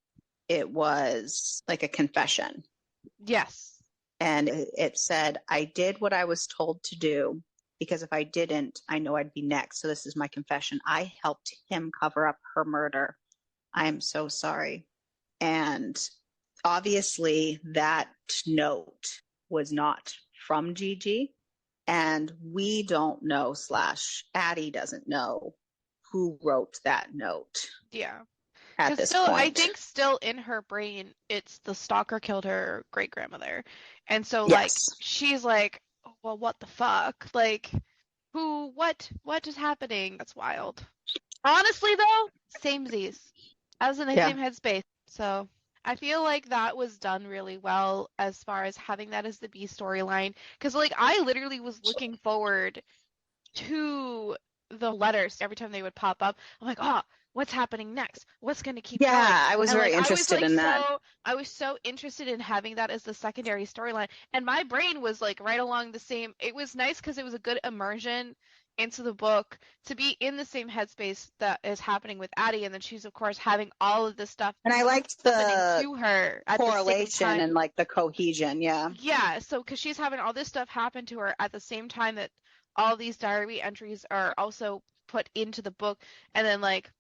It was like a confession. Yes. And it said, I did what I was told to do because if I didn't, I know I'd be next. So this is my confession. I helped him cover up her murder. I am so sorry. And obviously that note was not from Gigi. And we don't know, / Addie doesn't know who wrote that note. Yeah. At this still, point. I think still in her brain, it's the stalker killed her great grandmother. And so Yes. like she's like, well, what the fuck? Like what is happening? That's wild. Honestly though, samesies. I was in the same headspace. So I feel like that was done really well as far as having that as the B storyline. Because like I literally was looking forward to the letters every time they would pop up. I'm like, oh, what's happening next? What's going to keep Yeah, going? I was And very like interested in that. I was so interested in having that as the secondary storyline, and my brain was like right along the same. It was nice because it was a good immersion into the book to be in the same headspace that is happening with Addie, and then she's of course having all of this stuff And I liked happening the to her at the same correlation time. and like the cohesion. Yeah. Yeah, so because she's having all this stuff happen to her at the same time that all these diary entries are also put into the book, and then like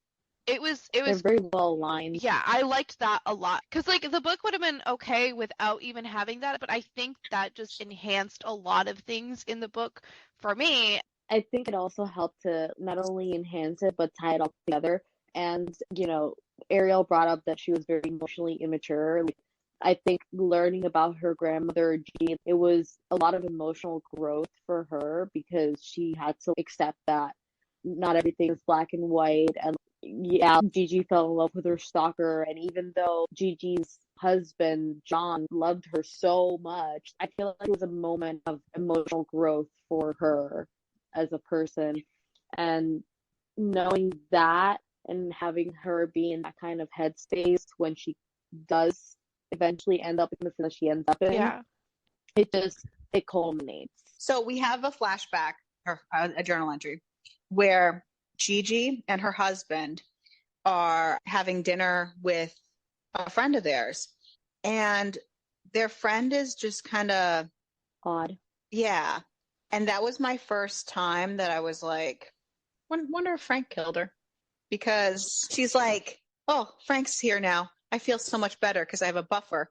it was They're very well aligned. yeah, I liked that a lot because like the book would have been okay without even having that, but I think that just enhanced a lot of things in the book for me. I think it also helped to not only enhance it, but tie it all together. And, Ariel brought up that she was very emotionally immature. Like, I think learning about her grandmother, Jean, it was a lot of emotional growth for her because she had to accept that not everything is black and white. And yeah, Gigi fell in love with her stalker. And even though Gigi's husband, John, loved her so much, I feel like it was a moment of emotional growth for her as a person. And knowing that and having her be in that kind of headspace when she does eventually end up in the that she ends up in, Yeah. it culminates. So we have a flashback or a journal entry where Gigi and her husband are having dinner with a friend of theirs, and their friend is just kind of Odd. yeah. And that was my first time that I was like, wonder if Frank killed her, because she's like, oh, Frank's here now. I feel so much better because I have a buffer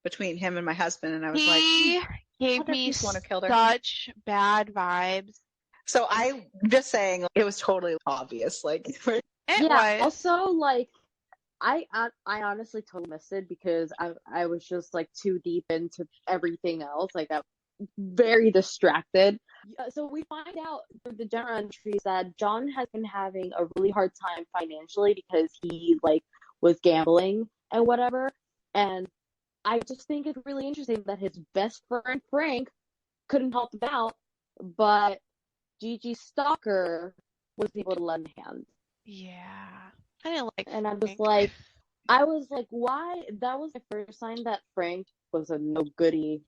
between him and my husband. And I was like, He gave wonder if me he's the one who killed her. such bad vibes. So I'm just saying it was totally obvious. Like, It Yeah. was. Also, like, I honestly totally missed it because I was just like too deep into everything else. Like, I very distracted. So we find out through the journal entries that John has been having a really hard time financially because he like was gambling and whatever. And I just think it's really interesting that his best friend Frank couldn't help him out, but Gigi's stalker was able to lend a hand. Yeah. I didn't like And I'm just Frank. like, I was like, why? That was the first sign that Frank was a no goody,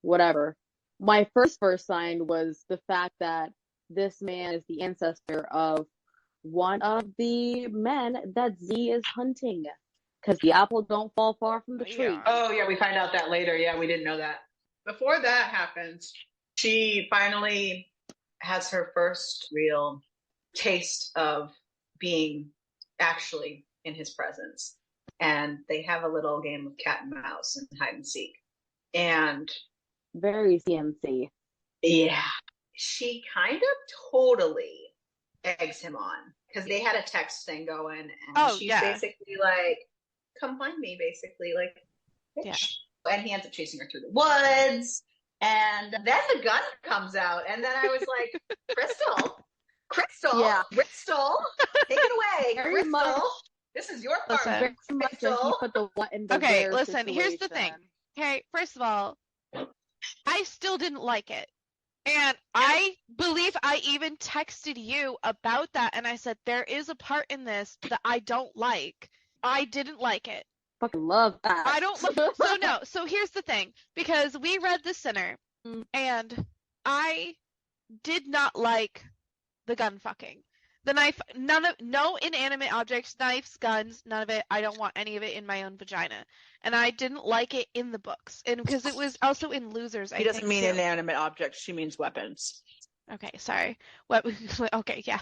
whatever. My first sign was the fact that this man is the ancestor of one of the men that Z is hunting. Because the apple don't fall far from the tree. Yeah. oh yeah, we find out that later. Yeah, we didn't know that. Before that happens, she finally has her first real taste of being actually in his presence. And they have a little game of cat and mouse and hide and seek. And Very CMC. yeah, she kind of totally eggs him on because they had a text thing going, and she's basically like, come find me, basically, like, bitch. Yeah. And he ends up chasing her through the woods, and then the gun comes out, and then I was like, Crystal, Yeah. Crystal, take it away, Very Crystal. much, this is your part, very much Crystal. he put the what in the Okay, where listen, here's the situation. thing. Okay, first of all, I still didn't like it. And I believe I even texted you about that, and I said, there is a part in this that I don't like. I didn't like it. Fucking love that. I don't so here's the thing, because we read The Sinner, and I did not like the gun fucking. The knife, no inanimate objects, knives, guns, none of it. I don't want any of it in my own vagina. And I didn't like it in the books. And because it was also in Losers, I think. She doesn't mean inanimate objects, she means weapons. Okay, sorry. What? Okay, yeah.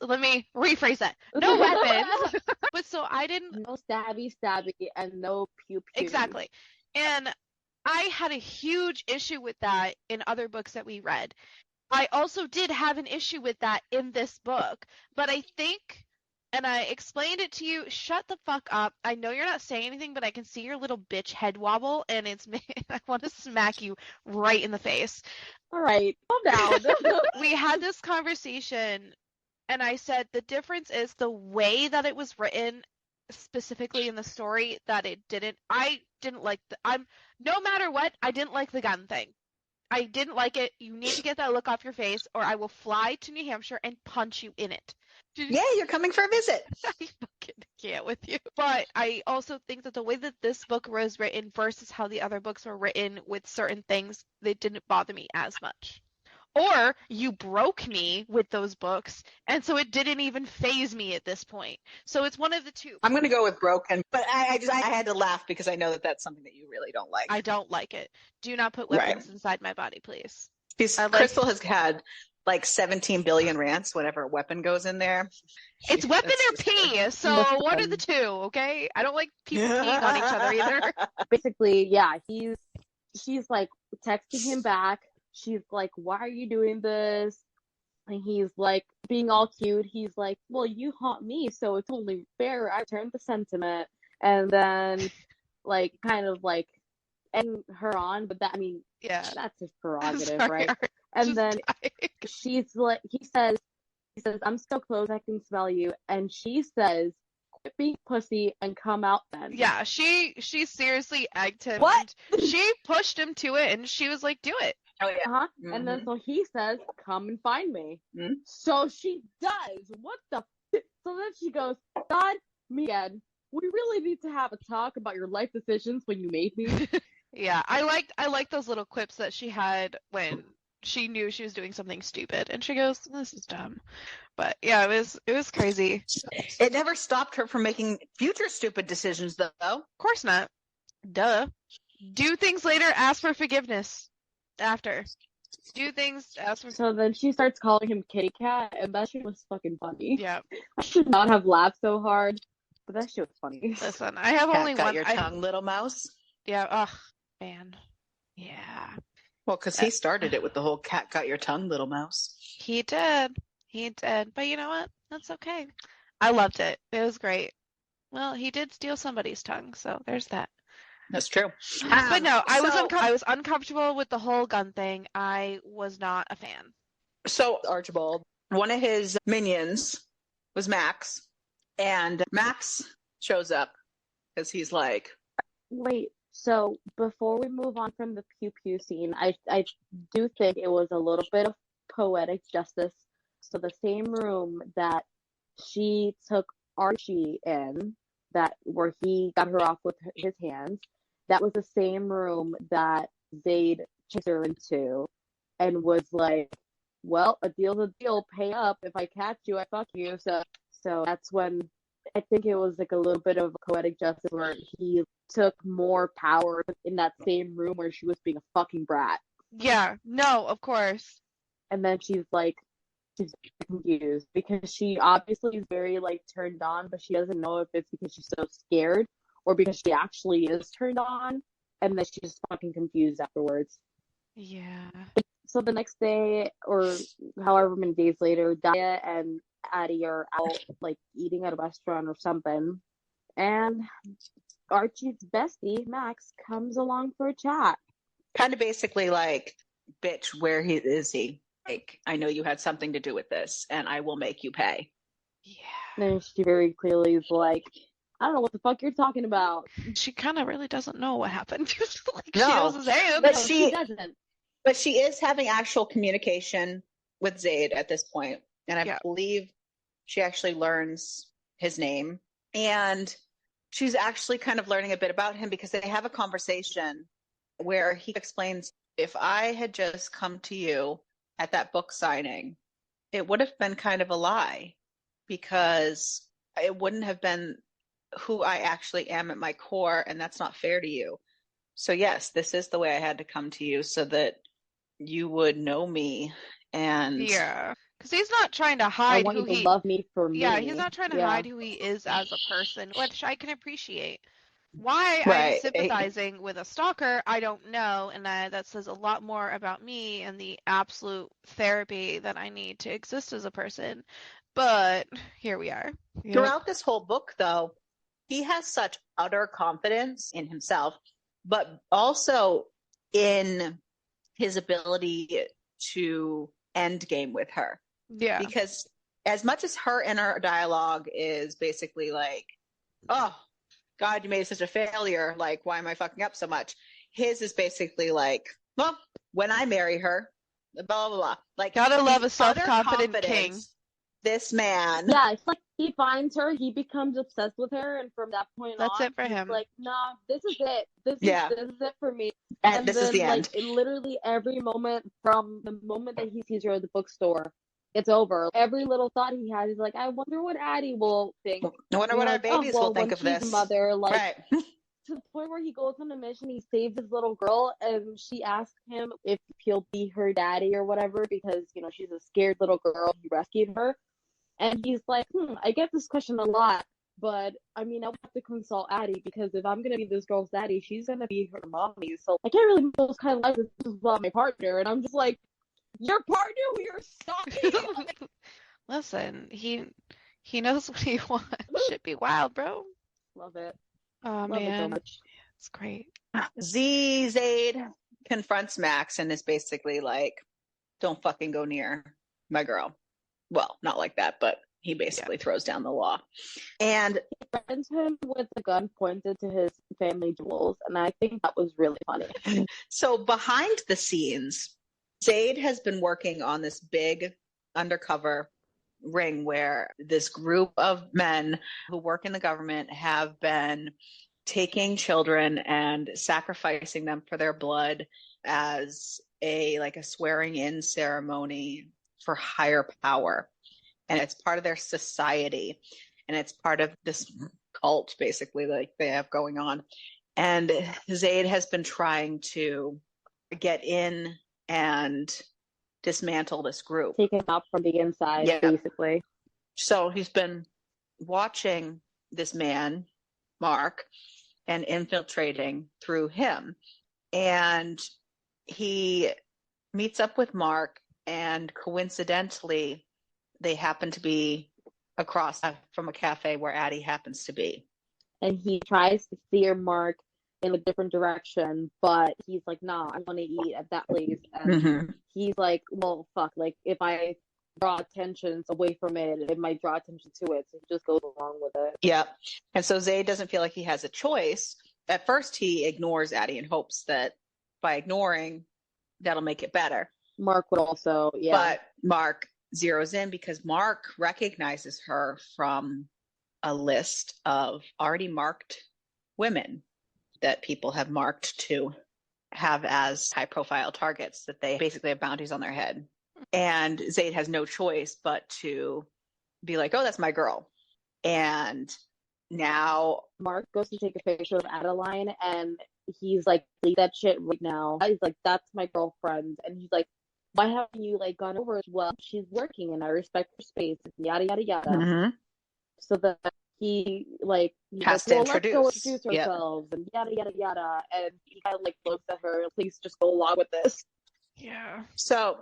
Let me rephrase that. No weapons. But so I didn't. No stabby, and no pew pew. Exactly. And I had a huge issue with that in other books that we read. I also did have an issue with that in this book, but I think, and I explained it to you, shut the fuck up. I know you're not saying anything, but I can see your little bitch head wobble, and I want to smack you right in the face. All right, calm down. We had this conversation, and I said the difference is the way that it was written, specifically in the story, that I didn't like no matter what, I didn't like the gun thing. I didn't like it. You need to get that look off your face, or I will fly to New Hampshire and punch you in it. Yeah, you're coming for a visit. I fucking can't with you. But I also think that the way that this book was written versus how the other books were written with certain things, they didn't bother me as much. Or you broke me with those books, and so it didn't even faze me at this point. So it's one of the two. I'm going to go with broken, but I had to laugh because I know that that's something that you really don't like. I don't like it. Do not put weapons inside my body, please. Crystal has had like 17 billion rants whenever a weapon goes in there. It's weapon or pee, so what are the two, okay? I don't like people peeing on each other either. Basically, yeah, she's like texting him back. She's like, why are you doing this? And he's like, being all cute. He's like, well, you haunt me, so it's only fair I return the sentiment. And then, like, kind of like, end her on. But that, I mean, yeah, that's his prerogative, right? And then she's like, he says, I'm so close, I can smell you. And she says, quit being pussy and come out then. Yeah, she seriously egged him. What? She pushed him to it, and she was like, do it. Oh, yeah. Uh-huh. Mm-hmm. And then so he says, come and find me. Mm-hmm. So she does. What the So then she goes, God, Miguel, we really need to have a talk about your life decisions when you made me. Yeah, I liked those little quips that she had when she knew she was doing something stupid, and she goes, this is dumb. But yeah, it was crazy. It never stopped her from making future stupid decisions, though. Of course not. Duh. Do things later, ask for forgiveness after. Do things, ask for... So then she starts calling him kitty cat, and that shit was fucking funny. Yeah. I should not have laughed so hard, but that shit was funny. Listen, I have only got one... your tongue, little mouse? Yeah, ugh, man. Yeah. Well, because he started it with the whole cat got your tongue, little mouse. He did. He did. But you know what? That's okay. I loved it. It was great. Well, he did steal somebody's tongue, so there's that. That's true. But no, I was uncomfortable with the whole gun thing. I was not a fan. So Archibald, one of his minions was Max, and Max shows up because he's like... Wait, so before we move on from the pew pew scene, I do think it was a little bit of poetic justice. So the same room that she took Archie in, where he got her off with his hands, that was the same room that Zayd chased her into and was like, well, a deal's a deal, pay up. If I catch you, I fuck you. So that's when I think it was like a little bit of poetic justice where he took more power in that same room where she was being a fucking brat. Yeah, no, of course. And then she's confused because she obviously is very like turned on, but she doesn't know if it's because she's so scared or because she actually is turned on, and then she's just fucking confused afterwards. Yeah. So the next day, or however many days later, Daya and Addie are out like eating at a restaurant or something, and Archie's bestie, Max, comes along for a chat. Kind of basically like, bitch, where is he? Like, I know you had something to do with this, and I will make you pay. Yeah. And she very clearly is like, I don't know what the fuck you're talking about. She kind of really doesn't know what happened. Like, No, she knows his hands. but she doesn't. But she is having actual communication with Zayd at this point, and I believe she actually learns his name, and she's actually kind of learning a bit about him because they have a conversation where he explains, if I had just come to you at that book signing, it would have been kind of a lie because it wouldn't have been who I actually am at my core, and that's not fair to you. So yes, this is the way I had to come to you so that you would know me. And yeah, because he's not trying to hide I want you to love me for me. Yeah, he's not trying to hide who he is as a person, which I can appreciate. Why I'm sympathizing with a stalker, I don't know, and that says a lot more about me and the absolute therapy that I need to exist as a person. But here we are. Throughout this whole book, though, he has such utter confidence in himself, but also in his ability to end game with her. Yeah. Because as much as her inner dialogue is basically like, oh, God, you made such a failure. Like, why am I fucking up so much? His is basically like, well, when I marry her, blah, blah, blah. Like, Gotta love the a self-confident utter king. confidence This man. Yeah, it's like he finds her, he becomes obsessed with her, and from that point That's on, it for he's him. like, nah, this is it. Yeah. This is it for me. And this is the like end. literally every moment from the moment that he sees her at the bookstore, it's over. Every little thought he has, he's like, I wonder what Addie will think. I wonder And what you're our like, babies well, will think when of she's this. a mother, like Right. to the point where he goes on a mission, he saves his little girl, and she asks him if he'll be her daddy or whatever because, you know, she's a scared little girl. He rescued her. And he's like, I get this question a lot, but I mean, I'll have to consult Addie because if I'm gonna be this girl's daddy, she's gonna be her mommy. So I can't really make those kind of life decisions about my partner. And I'm just like, your partner who you're stalking? Listen, he knows what he wants. Should be wild, bro. Love it. Oh Love it so man, much. it's great. Zaid confronts Max and is basically like, don't fucking go near my girl. Well, not like that, but he basically throws down the law. And He threatens him with a gun pointed to his family jewels, and I think that was really funny. so behind the scenes, Zaid has been working on this big undercover ring where this group of men who work in the government have been taking children and sacrificing them for their blood as a swearing in ceremony for higher power. And it's part of their society. And it's part of this cult, basically, like they have going on. And Zaid has been trying to get in and dismantle this group. Take him out from the inside, basically. So he's been watching this man, Mark, and infiltrating through him. And he meets up with Mark, and coincidentally, they happen to be across from a cafe where Addie happens to be. And he tries to steer Mark in a different direction, but he's like, nah, I want to eat at that place. And he's like, well, fuck, like, if I draw attention away from it, it might draw attention to it. So he just goes along with it. Yeah. And so Zaid doesn't feel like he has a choice. At first, he ignores Addie in hopes that by ignoring, that'll make it better. Mark would also, But Mark zeroes in because Mark recognizes her from a list of already marked women that people have marked to have as high profile targets, that they basically have bounties on their head. And Zaid has no choice but to be like, oh, that's my girl. And now Mark goes to take a picture of Adeline, and he's like, leave that shit right now. He's like, that's my girlfriend. And he's like, why haven't you like gone over it? Well, she's working and I respect her space, yada yada yada. So that he has to introduce. Let's go introduce ourselves and yada yada yada. And he kind of like looks at her, please just go along with this. Yeah. So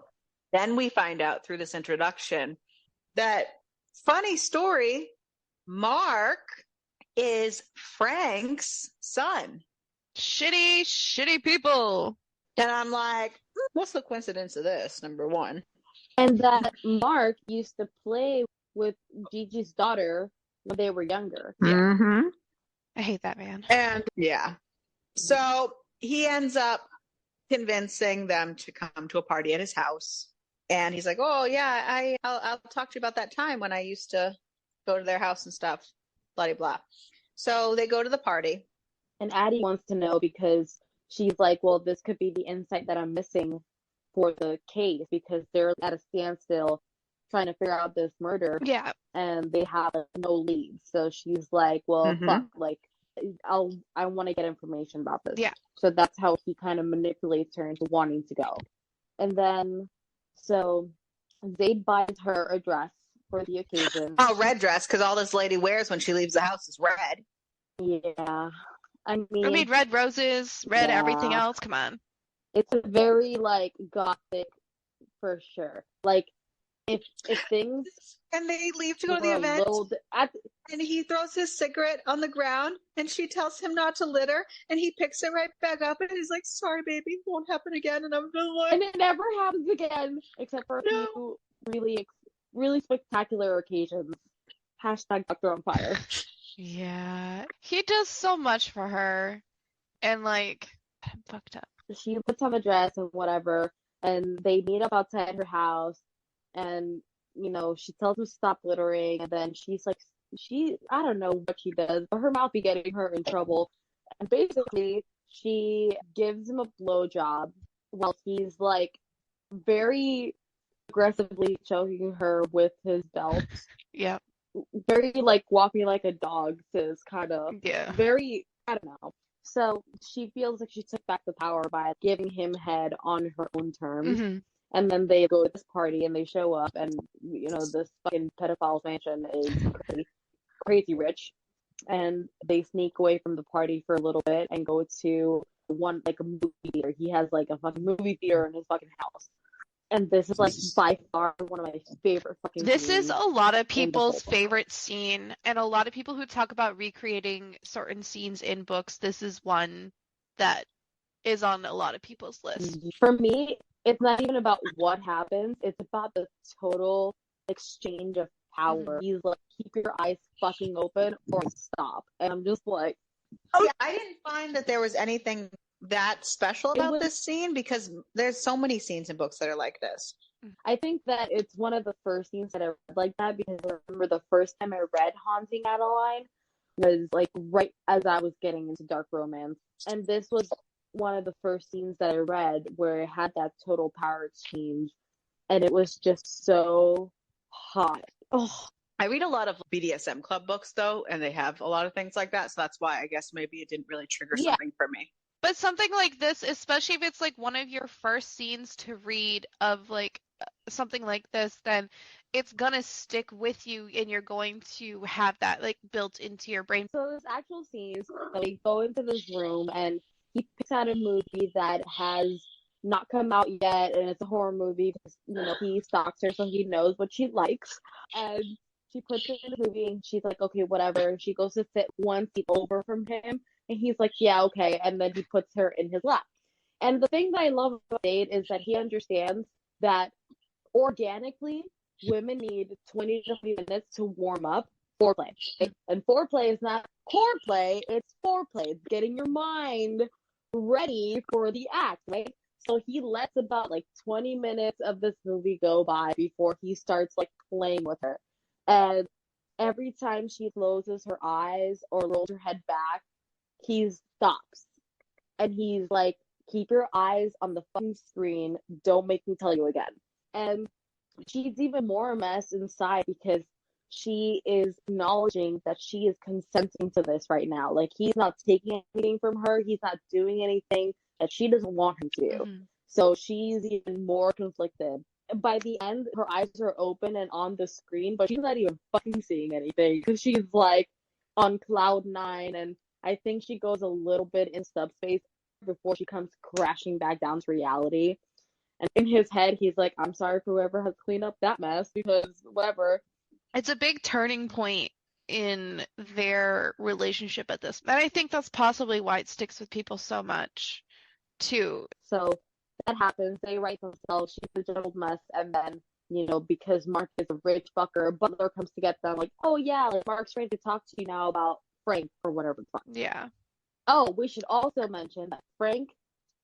then we find out through this introduction that, funny story, Mark is Frank's son. Shitty people. And I'm like, what's the coincidence of this, number one? And that Mark used to play with Gigi's daughter when they were younger. Yeah. I hate that man. And so he ends up convincing them to come to a party at his house. And he's like, oh, yeah, I'll talk to you about that time when I used to go to their house and stuff, blah, blah, blah. So they go to the party. And Addie wants to know because she's like, well, this could be the insight that I'm missing for the case because they're at a standstill trying to figure out this murder. Yeah. And they have no leads. So she's like, well, fuck, like, I want to get information about this. Yeah. So that's how he kind of manipulates her into wanting to go. And then, so Zaid buys her a dress for the occasion. Oh, red dress, because all this lady wears when she leaves the house is red. Yeah. I mean, red roses, red everything else. Come on. It's a very, like, gothic for sure. Like, if things... And they leave to go to the event, and he throws his cigarette on the ground, and she tells him not to litter, and he picks it right back up, and he's like, sorry, baby, won't happen again, and I'm just like... And it never happens again, except for a few really, really spectacular occasions. Hashtag Dr. on Fire. Yeah. He does so much for her, and, like, I'm fucked up. she puts on a dress and whatever, and they meet up outside her house, and she tells him to stop littering, and then she's like, I don't know what she does, but her mouth be getting her in trouble, and basically she gives him a blowjob while he's like very aggressively choking her with his belt. Yeah. Very like walking like a dog, sis, kind of. Yeah. Very, I don't know. So she feels like she took back the power by giving him head on her own terms. Mm-hmm. And then they go to this party and they show up, and this fucking pedophile's mansion is crazy, crazy rich. And they sneak away from the party for a little bit and go to one like a movie theater. He has like a fucking movie theater in his fucking house. And this is like by far one of my favorite fucking This scenes is a lot of in the whole people's book. favorite scene, and a lot of people who talk about recreating certain scenes in books, this is one that is on a lot of people's list. For me, it's not even about what happens, it's about the total exchange of power. He's like, keep your eyes fucking open or stop. And I'm just like, Oh yeah, I didn't find that there was anything that special about this scene, because there's so many scenes in books that are like this. I think that it's one of the first scenes that I read like that, because I remember the first time I read Haunting Adeline was like right as I was getting into dark romance. And this was one of the first scenes that I read where it had that total power exchange, and it was just so hot. Oh, I read a lot of BDSM club books though, and they have a lot of things like that, so that's why I guess maybe it didn't really trigger something for me. But something like this, especially if it's like one of your first scenes to read of like something like this, then it's gonna stick with you and you're going to have that like built into your brain. So there's actual scenes that we go into this room and he picks out a movie that has not come out yet, and it's a horror movie because he stalks her so he knows what she likes, and she puts it in the movie and she's like, okay, whatever, and she goes to sit one seat over from him, and he's like, yeah, okay, and then he puts her in his lap. And the thing that I love about Dade is that he understands that organically women need 20 to 30 minutes to warm up foreplay. And foreplay is not core play, it's foreplay. It's getting your mind ready for the act, right? So he lets about like 20 minutes of this movie go by before he starts like playing with her. And every time she closes her eyes or rolls her head back, he stops. And he's like, keep your eyes on the fucking screen. Don't make me tell you again. And she's even more a mess inside because she is acknowledging that she is consenting to this right now. Like, he's not taking anything from her. He's not doing anything that she doesn't want him to. Mm-hmm. So she's even more conflicted. By the end, her eyes are open and on the screen, but she's not even fucking seeing anything because she's like on cloud 9, and I think she goes a little bit in subspace before she comes crashing back down to reality. And in his head, he's like, I'm sorry for whoever has cleaned up that mess, because whatever. It's a big turning point in their relationship at this. And I think that's possibly why it sticks with people so much, too. So that happens. They write themselves. She's a jumbled mess. And then, because Mark is a rich fucker, Butler comes to get them. Like, oh, yeah, like Mark's ready to talk to you now about Frank or whatever the fuck. Yeah. Oh, we should also mention that Frank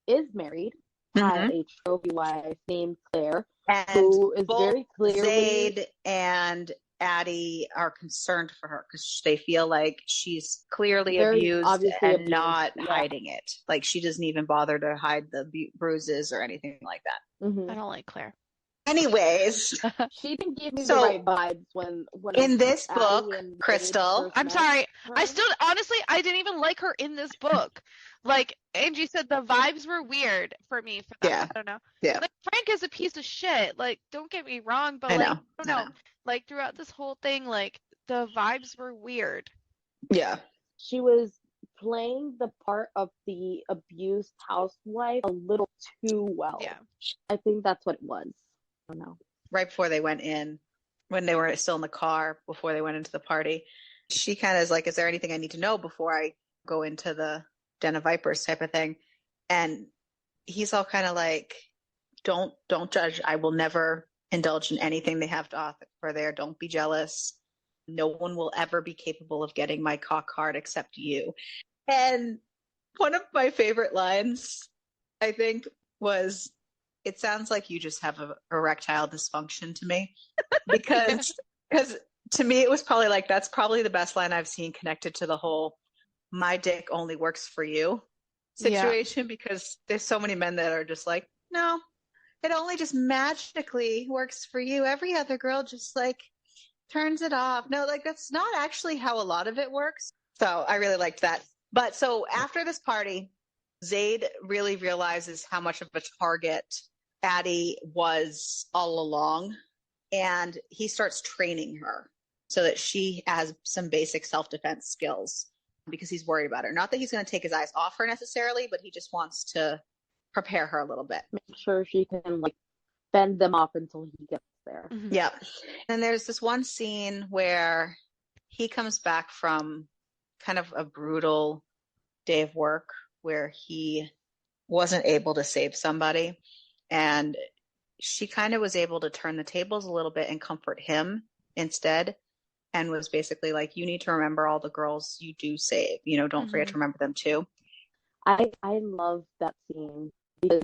is married, has a trophy wife named Claire, and who is both very clearly... Zaid and Addie are concerned for her because they feel like she's clearly abused and not hiding it. Like, she doesn't even bother to hide the bruises or anything like that. I don't like Claire. Anyways, she didn't give me the right vibes when in this book, Crystal. I'm sorry. I didn't even like her in this book. Like Angie said, the vibes were weird for me for that. Yeah. I don't know. Yeah. Like, Frank is a piece of shit. Like, don't get me wrong, but I like, know. I don't know. Like, throughout this whole thing, like, the vibes were weird. Yeah. She was playing the part of the abused housewife a little too well. Yeah. I think that's what it was. I don't know. Right before they went in, when they were still in the car, before they went into the party, she kind of is like, is there anything I need to know before I go into the Den of Vipers type of thing? And he's all kind of like, don't judge. I will never indulge in anything they have to offer there. Don't be jealous. No one will ever be capable of getting my cock hard except you. And one of my favorite lines I think was, it sounds like you just have a erectile dysfunction to me, because to me it was probably like, that's probably the best line I've seen connected to the whole "my dick only works for you" situation, because there's so many men that are just like, no, it only just magically works for you. Every other girl just like turns it off. No, like that's not actually how a lot of it works. So I really liked that. But so after this party, Zayd really realizes how much of a target Addie was all along. And he starts training her so that she has some basic self-defense skills, because he's worried about her. Not that he's going to take his eyes off her necessarily, but he just wants to prepare her a little bit. Make sure she can like fend them off until he gets there. Mhm. Yeah. And there's this one scene where he comes back from kind of a brutal day of work where he wasn't able to save somebody. And she kind of was able to turn the tables a little bit and comfort him instead. And was basically like, you need to remember all the girls you do save. You know, don't forget to remember them too. I love that scene because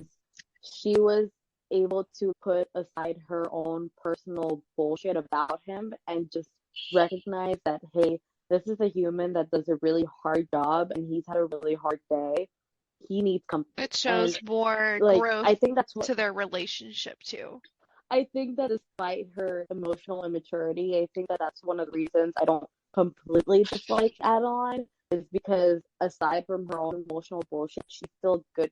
she was able to put aside her own personal bullshit about him and just recognize that, hey, this is a human that does a really hard job and he's had a really hard day. He needs comfort. It shows more Like, growth I think that's what to their relationship too. I think that despite her emotional immaturity, I think that that's one of the reasons I don't completely dislike Adeline, is because aside from her own emotional bullshit, she's still a good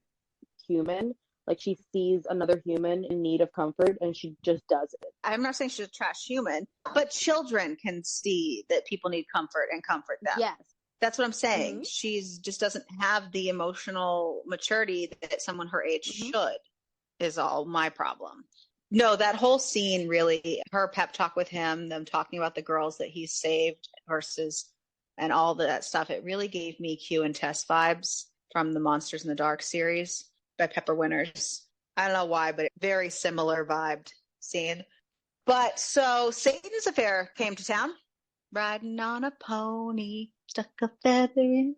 human. Like, she sees another human in need of comfort and she just does it. I'm not saying she's a trash human, but children can see that people need comfort and comfort them. Yes. That's what I'm saying. She's just doesn't have the emotional maturity that someone her age should, is all my problem. No, that whole scene really, her pep talk with him, them talking about the girls that he's saved versus, and all that stuff, it really gave me Q and Tess vibes from the Monsters in the Dark series by Pepper Winters. I don't know why, but very similar vibed scene. But so Satan's Affair came to town, riding on a pony, stuck a feather in.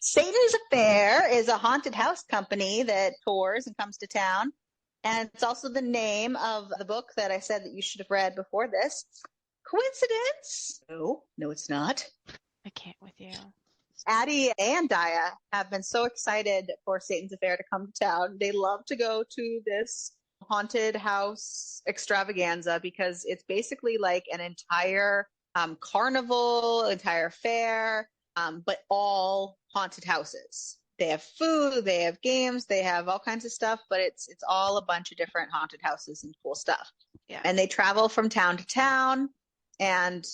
Satan's Affair is a haunted house company that tours and comes to town. And it's also the name of the book that I said that you should have read before this. Coincidence? No, it's not. I can't with you. Addie and Daya have been so excited for Satan's Affair to come to town. They love to go to this haunted house extravaganza because it's basically like an entire carnival, entire fair, but all haunted houses. They have food, they have games, they have all kinds of stuff, but it's all a bunch of different haunted houses and cool stuff. Yeah. And they travel from town to town, and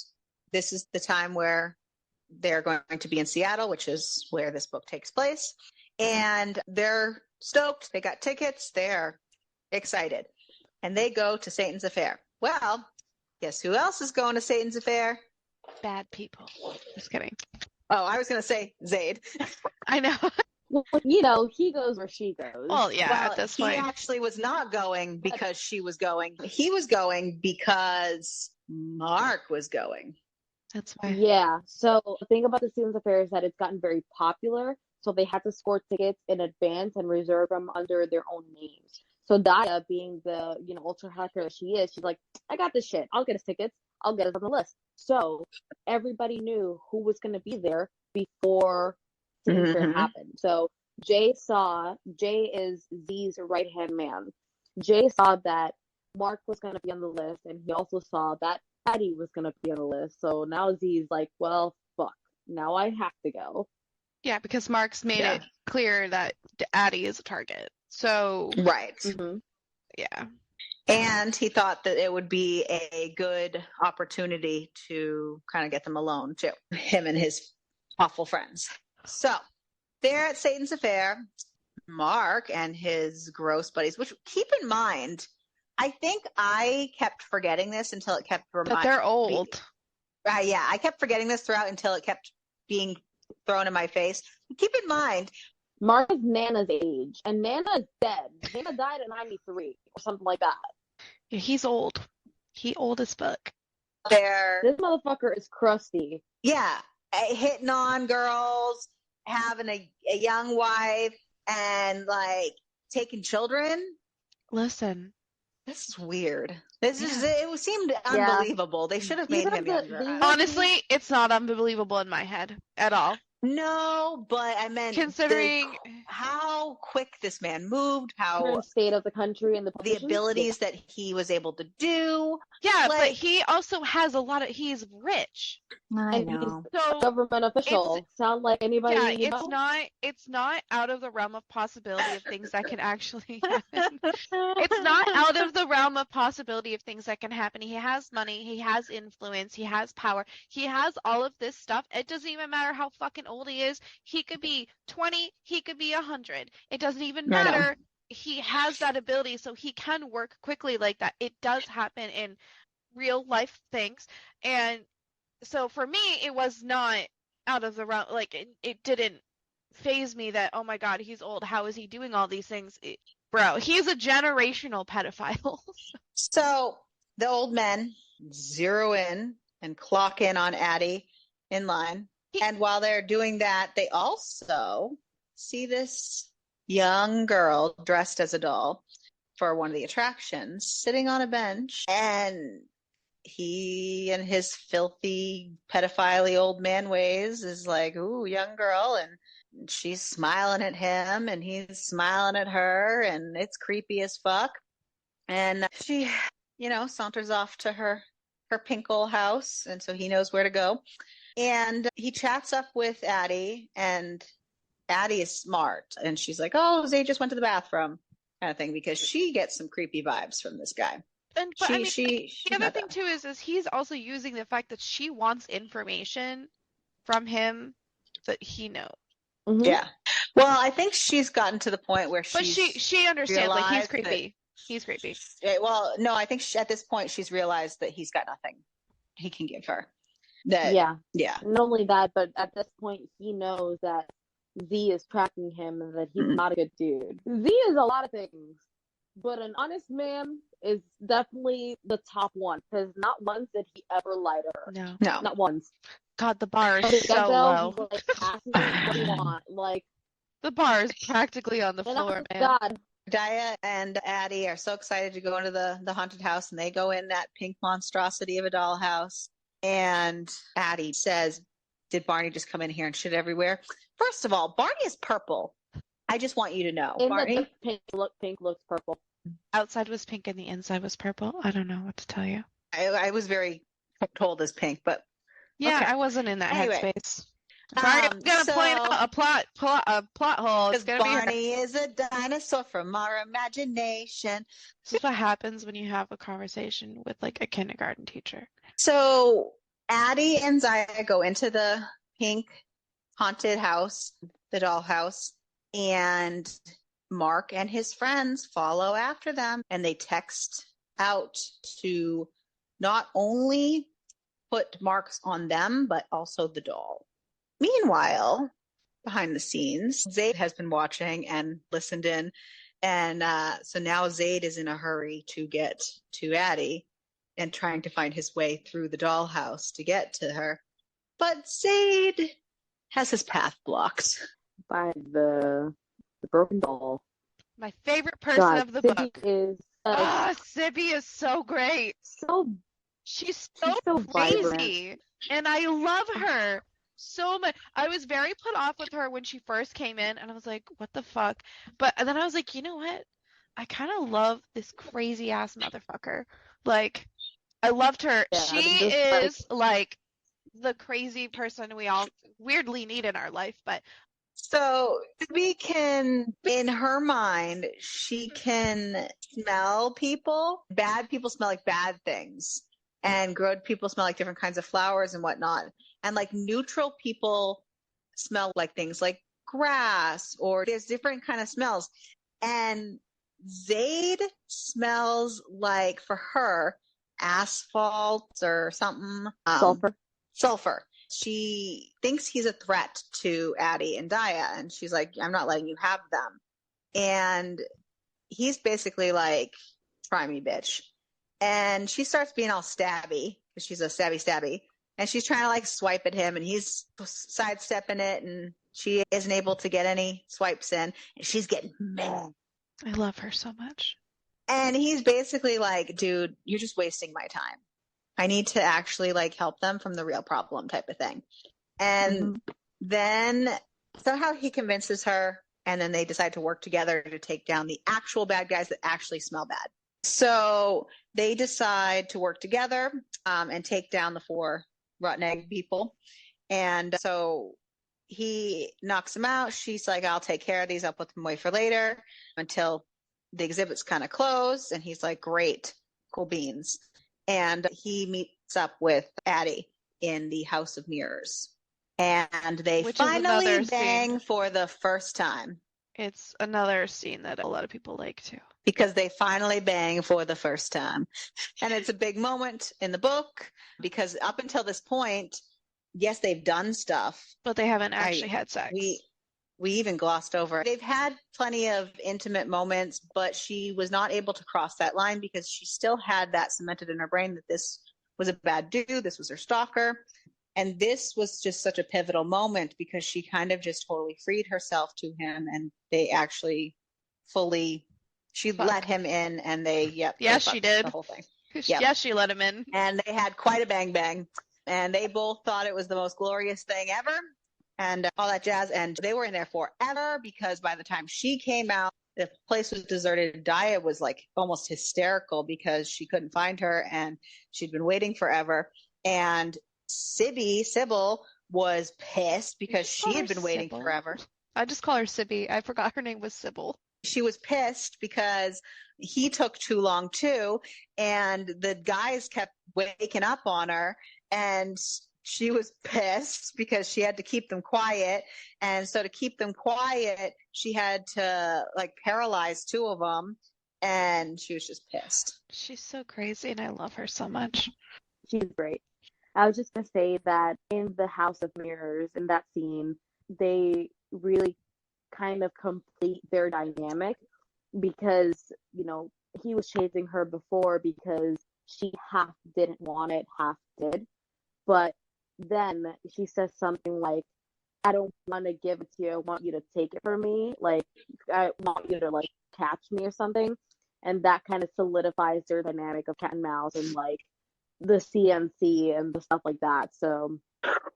this is the time where they're going to be in Seattle, which is where this book takes place. And they're stoked. They got tickets. They're excited. And they go to Satan's Affair. Well, guess who else is going to Satan's Affair? Bad people. Just kidding. Oh, I was going to say Zayd. I know. Well, you know, he goes where she goes. Well, yeah, Well, at this he point. actually was not going because she was going. He was going because Mark was going. That's why. Yeah. So the thing about the Satan's Affair is that it's gotten very popular. So they had to score tickets in advance and reserve them under their own names. So Daya, being the ultra hacker that she is, she's like, I got this shit. I'll get us tickets. I'll get us on the list. So everybody knew who was going to be there before Satan's Affair happened. So Jay is Z's right hand man. Jay saw that Mark was going to be on the list, and he also saw that Addie was going to be on the list. So now Z's like, well, fuck. Now I have to go. Yeah, because Mark's made it clear that Addie is a target. So, Right. yeah. And he thought that it would be a good opportunity to kind of get them alone too, him and his awful friends. So they're at Satan's Affair, Mark and his gross buddies, which, keep in mind, I think I kept forgetting this until it kept reminding me. But they're old. Yeah, I kept forgetting this throughout until it kept being thrown in my face. Keep in mind, Mark is Nana's age, and Nana's dead. Nana died at 93 or something like that. Yeah, he's old. He old as fuck. they're, This motherfucker is crusty. hitting on girls, having a young wife, and like taking children. Listen, This is weird. This is Yeah. it seemed Yeah. unbelievable. They should have These made are him the- younger. these are- honestly, it's not unbelievable in my head at all. No, but I meant Considering how quick this man moved, how Current state of the country and the the politicians. abilities that he was able to do. yeah, but Like- he also has a lot of he's rich. I And he's know. a So government official. Sound like anybody yeah, you know? it's not out of the realm of possibility of things that can actually happen. It's not out of the realm of possibility of things that can happen. He has money, he has influence, he has power, he has all of this stuff. It doesn't even matter how fucking old he is. He could be 20, he could be 100. It doesn't even I know. matter. He has that ability, so he can work quickly like that. It does happen in real life things. And so for me, it was not out of the realm. Like, it didn't phase me that, oh my God, he's old. How is he doing all these things? Bro, he's a generational pedophile. So the old men zero in and clock in on Addie in line. And while they're doing that, they also see this young girl dressed as a doll for one of the attractions sitting on a bench. And he and his filthy pedophile old man ways is like, ooh, young girl. And she's smiling at him and he's smiling at her. And it's creepy as fuck. And she, saunters off to her pink old house. And so he knows where to go. And he chats up with Addie, and Addie is smart. And she's like, oh, Zay just went to the bathroom kind of thing, because she gets some creepy vibes from this guy. And but I mean, She's the other not thing that. too is he's also using the fact that she wants information from him that he knows. Mhm. Yeah. Well, I think she's gotten to the point where But she understands, like, he's realized creepy. He's creepy. well, no, I think at this point she's realized that he's got nothing he can give her. That Yeah. yeah. Not only that, but at this point, he knows that Z is tracking him and that he's Mhm. not a good dude. Z is a lot of things, but an honest man is definitely the top one, because not once did he ever lie to her. No. No. Not once. God, the bar But is to so get low. he's like asking her what you want. Like, The bar is practically on the and floor, honest to man. God, Daya and Addie are so excited to go into the haunted house, and they go in that pink monstrosity of a dollhouse. And Addie says, did Barney just come in here and shit everywhere? First of all, Barney is purple. I just want you to know. in Barney, the pink looks purple. Outside was pink and the inside was purple. I don't know what to tell you. I was very told as pink, but Yeah, Okay. I wasn't in that Anyway. headspace. Sorry, I'm gonna point so- out a plot hole. It's because gonna be her. Barney is a dinosaur from our imagination. This is what happens when you have a conversation with like a kindergarten teacher. So Addie and Zaya go into the pink haunted house, the dollhouse, and Mark and his friends follow after them, and they text out to not only put marks on them, but also the doll. Meanwhile, behind the scenes, Zayd has been watching and listened in. And so now Zayd is in a hurry to get to Addie and trying to find his way through the dollhouse to get to her. But Zayd has his path blocked. By the broken doll. My favorite person God, of the Sibby book. is Ah, Sibby is so great. so She's She's so crazy, and I love her so much. I was very put off with her when she first came in, and I was like, what the fuck? But then I was like, you know what? I kind of love this crazy ass motherfucker. Like, I loved her. Yeah, She just, is like the crazy person we all weirdly need in our life, but So we can, in her mind, she can smell people. Bad people smell like bad things. And good people smell like different kinds of flowers and whatnot. And like neutral people smell like things like grass, or there's different kind of smells. And Zayd smells like, for her, asphalt or something. Sulfur. She thinks he's a threat to Addie and Daya, and she's like, I'm not letting you have them. And he's basically like, try me, bitch. And she starts being all stabby, because she's a stabby. And she's trying to like swipe at him, and he's sidestepping it and She isn't able to get any swipes in, and she's getting mad. I love her so much. And he's basically like, dude, you're just wasting my time. I need to actually like help them from the real problem type of thing. And then somehow he convinces her, and then they decide to work together to take down the actual bad guys that actually smell bad. So they decide to work together and take down the 4 rotten egg people. And so he knocks them out. She's like, I'll take care of these. I'll put them away for later until the exhibit's kind of closed. And he's like, great, cool beans. And he meets up with Addie in the House of Mirrors. And they finally bang for the first time. It's another scene that a lot of people like too. Because they finally bang for the first time. And it's a big moment in the book because up until this point, yes, they've done stuff. But they haven't actually had sex. We even glossed over. They've had plenty of intimate moments, but she was not able to cross that line because she still had that cemented in her brain that this was a bad dude, this was her stalker. And this was just such a pivotal moment because she kind of just totally freed herself to him, and they actually she let him in, and yes, she did the whole thing. Yes, she let him in. And they had quite a bang bang, and they both thought it was the most glorious thing ever and all that jazz. And they were in there forever because by the time she came out, the place was deserted. Dia was like almost hysterical because she couldn't find her and she'd been waiting forever. And Sybil was pissed because she had been waiting forever. I just call her Sibby. I forgot her name was Sybil. She was pissed because he took too long too, and the guys kept waking up on her, and she was pissed because she had to keep them quiet. And so to keep them quiet, she had to like paralyze 2 of them, and she was just pissed. She's so crazy, and I love her so much. She's great. I was just going to say that in the House of Mirrors, in that scene, they really kind of complete their dynamic because, he was chasing her before because she half didn't want it, half did. But then she says something like, I don't want to give it to you. I want you to take it from me. Like, I want you to, like, catch me or something. And that kind of solidifies their dynamic of cat and mouse and, like, the CNC and the stuff like that. So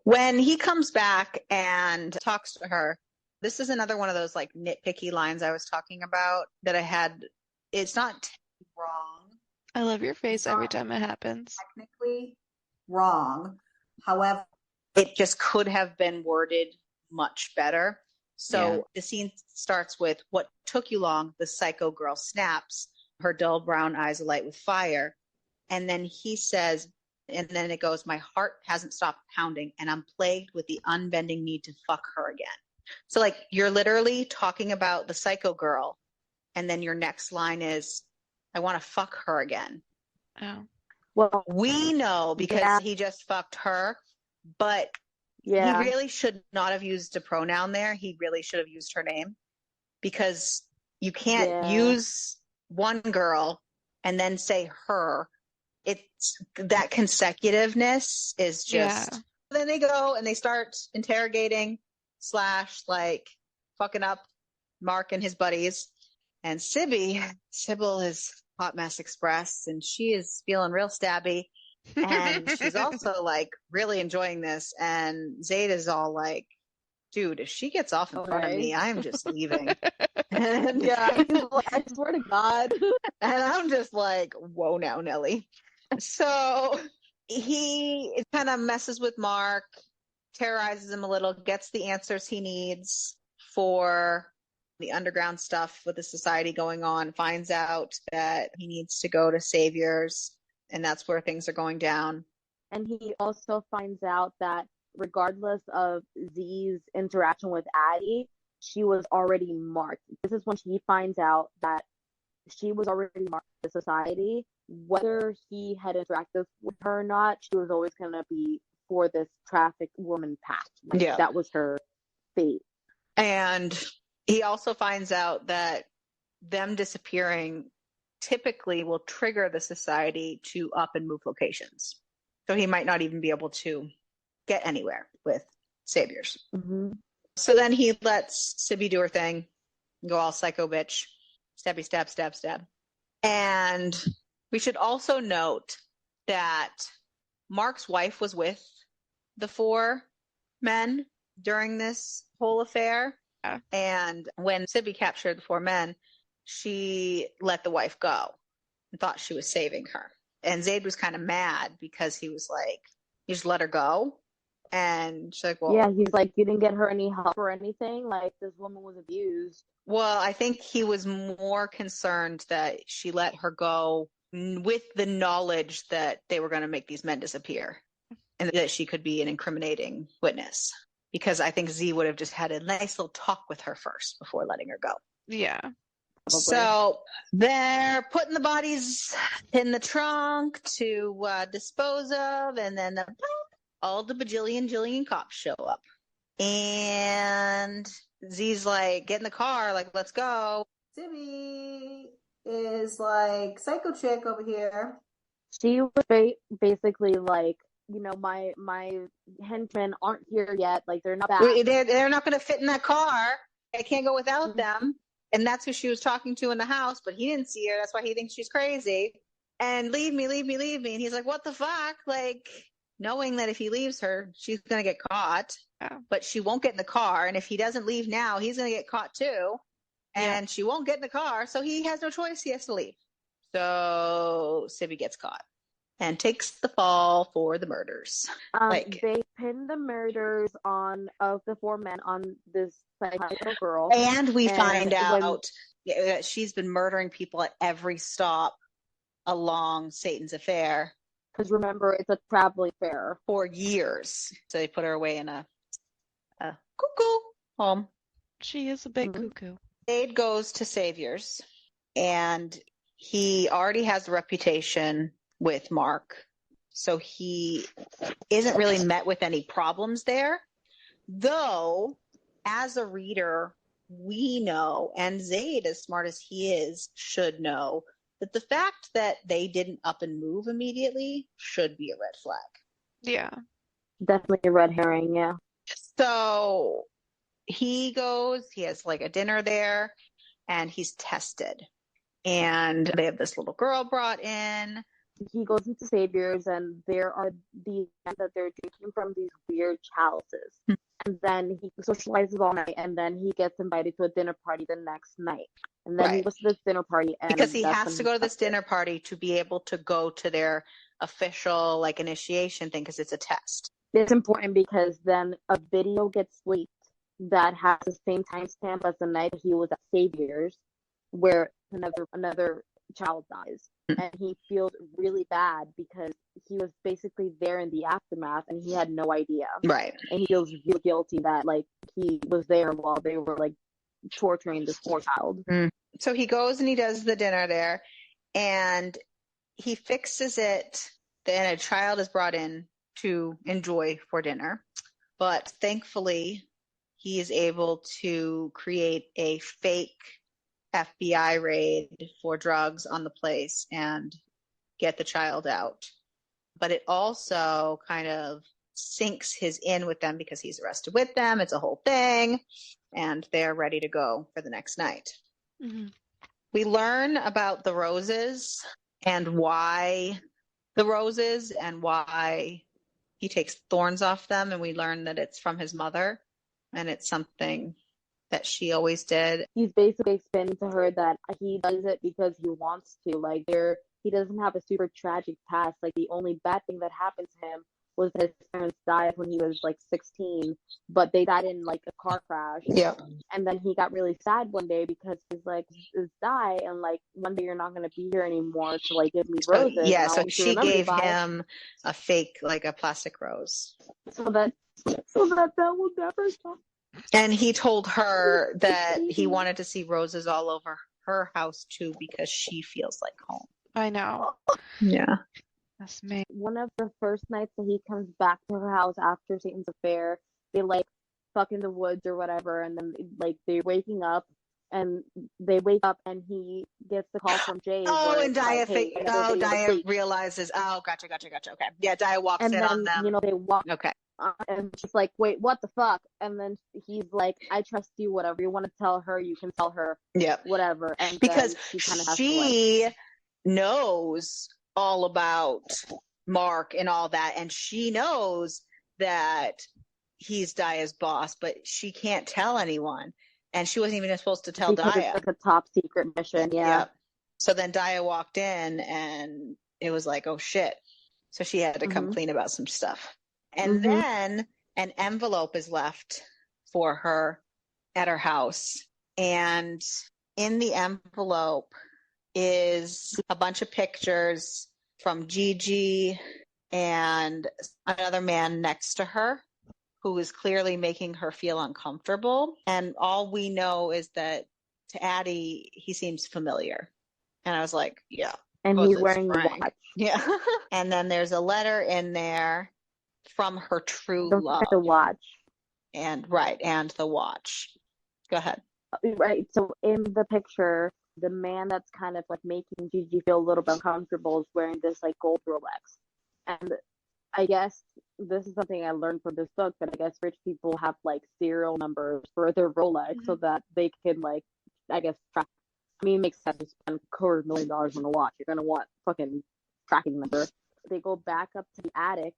when he comes back and talks to her, this is another one of those like nitpicky lines I was talking about that I had. It's not wrong. I love your face every time it happens. Technically wrong. However, it just could have been worded much better. So the scene starts with, what took you long? The psycho girl snaps, her dull brown eyes alight with fire. And then he says, and then it goes, my heart hasn't stopped pounding and I'm plagued with the unbending need to fuck her again. So like you're literally talking about the psycho girl. And then your next line is, I want to fuck her again. Oh. Well, we know because he just fucked her, but he really should not have used a pronoun there. He really should have used her name because you can't use one girl and then say her. It's that consecutiveness is just then they go and they start interrogating / like fucking up Mark and his buddies, and Sybil is Hot Mess Express and she is feeling real stabby and she's also like really enjoying this, and Zayd is all like, dude, if she gets off in front of me, I'm just leaving. And I swear to God. And I'm just like, whoa now, Nelly. So he kind of messes with Mark, terrorizes him a little, gets the answers he needs for the underground stuff with the society going on, finds out that he needs to go to Saviors, and that's where things are going down. And he also finds out that regardless of Z's interaction with Addie, she was already marked. This is when he finds out that she was already marked in the society. Whether he had interacted with her or not, she was always going to be for this trafficked woman path. That was her fate. And he also finds out that them disappearing typically will trigger the society to up and move locations. So he might not even be able to get anywhere with Saviors. Mm-hmm. So then he lets Sibby do her thing, go all psycho bitch, stabby stab, stab, stab. And we should also note that Mark's wife was with the 4 men during this whole affair. Yeah. And when Sibby captured the 4 men, she let the wife go and thought she was saving her. And Zayd was kind of mad because he was like, you just let her go? And she's like, well, Yeah, he's like, you didn't get her any help or anything. Like, this woman was abused. well, I think he was more concerned that she let her go with the knowledge that they were going to make these men disappear and that she could be an incriminating witness. Because I think Z would have just had a nice little talk with her first before letting her go. Yeah. Probably. So they're putting the bodies in the trunk to dispose of, and then all the bajillion cops show up. And Z's like, get in the car, like, let's go. Sibby is like, psycho chick over here. She was basically like, you know, my henchmen aren't here yet. Like, they're not back. They're not going to fit in that car. I can't go without them. And that's who she was talking to in the house, but he didn't see her. That's why he thinks she's crazy. And leave me. And he's like, what the fuck? Like, knowing that if he leaves her, she's going to get caught. Yeah. But she won't get in the car. And if he doesn't leave now, he's going to get caught too. And she won't get in the car. So he has no choice. He has to leave. So Sibby gets caught and takes the fall for the murders. They pin the murders of the 4 men on this psychotic girl. And we find out that she's been murdering people at every stop along Satan's affair. Because remember, it's a traveling fair. For years. So they put her away in a cuckoo home. She is a bit cuckoo. Zayd goes to Saviors, and he already has a reputation with Mark. So he isn't really met with any problems there. Though, as a reader, we know, and Zayd, as smart as he is, should know, that the fact that they didn't up and move immediately should be a red flag. Yeah. Definitely a red herring, yeah. So he goes, he has like a dinner there, and he's tested. And they have this little girl brought in. He goes into Saviors, and there are these that they're drinking from these weird chalices. And then he socializes all night, and then he gets invited to a dinner party the next night. And then he goes to this dinner party. And because he has to go to this dinner party to be able to go to their official like initiation thing, because it's a test. It's important because then a video gets leaked that has the same timestamp as the night he was at Saviors, where another child dies. And he feels really bad because he was basically there in the aftermath and he had no idea. Right. And he feels really guilty that like he was there while they were like torturing this poor child. So he goes and he does the dinner there, and he fixes it. Then a child is brought in to enjoy for dinner. But thankfully, he is able to create a fake FBI raid for drugs on the place and get the child out. But it also kind of sinks his in with them because he's arrested with them. It's a whole thing, and they're ready to go for the next night. Mm-hmm. We learn about the roses and why the roses and why he takes thorns off them, and we learn that it's from his mother, and it's something that she always did. He's basically explaining to her that he does it because he wants to. Like, he doesn't have a super tragic past. Like, the only bad thing that happened to him was that his parents died when he was like 16, but they died in like a car crash. Yeah. And then he got really sad one day because he's like, just die, and like one day you're not going to be here anymore to like give me roses. Yeah, so she gave him a fake, like a plastic rose. So that will never stop. And he told her that he wanted to see roses all over her house too because she feels like home. I know. Yeah. That's me. One of the first nights that he comes back to her house after Satan's affair, they like fuck in the woods or whatever, and then like they're waking up, and they wake up and he gets the call from Jay. Oh, where and it's like, Dia hey, another day of Dia sleep. realizes, oh, gotcha. Okay. Yeah, Dia walks And in on then, them. they walk Okay. and she's like, wait, what the fuck? And then he's like, I trust you, whatever you want to tell her, you can tell her, Yeah. whatever. And Because then she kind of has to she knows all about Mark and all that, and she knows that he's Dia's boss, but she can't tell anyone. And she wasn't even supposed to tell because Dia. it's like a top secret mission. Yeah. Yep. So then Dia walked in and it was like, oh shit. So she had to come Mhm. clean about some stuff. And then an envelope is left for her at her house. And in the envelope is a bunch of pictures from Gigi and another man next to her who is clearly making her feel uncomfortable. And all we know is that to Addie, he seems familiar. And I was like, yeah. And of course he's it's wearing the Frank. watch. Yeah. And then there's a letter in there from her true Don't love. forget the watch. And the watch. Go ahead. Right. So in the picture, the man that's kind of like making Gigi feel a little bit uncomfortable is wearing this like gold Rolex. And I guess this is something I learned from this book, but I guess rich people have like serial numbers for their Rolex so that they can like, I guess, track. I mean, it makes sense to spend $250,000 on a watch. You're gonna want fucking tracking number. They go back up to the attic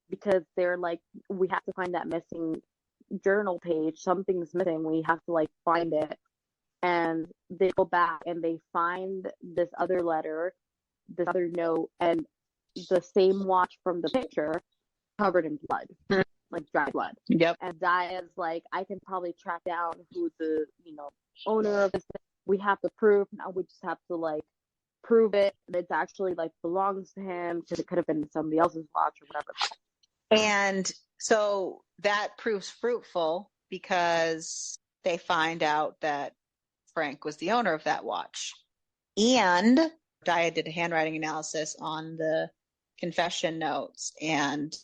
because they're like, we have to find that missing journal page. Something's missing. We have to like find it. And they go back and they find this other letter, this other note, and the same watch from the picture covered in blood, like dry blood. Yep. And Dia's like, I can probably track down who the, owner of this is. We have the proof. Now we just have to like prove it. It's actually like belongs to him because it could have been somebody else's watch or whatever. And so that proves fruitful because they find out that Frank was the owner of that watch. And Dia did a handwriting analysis on the confession notes, and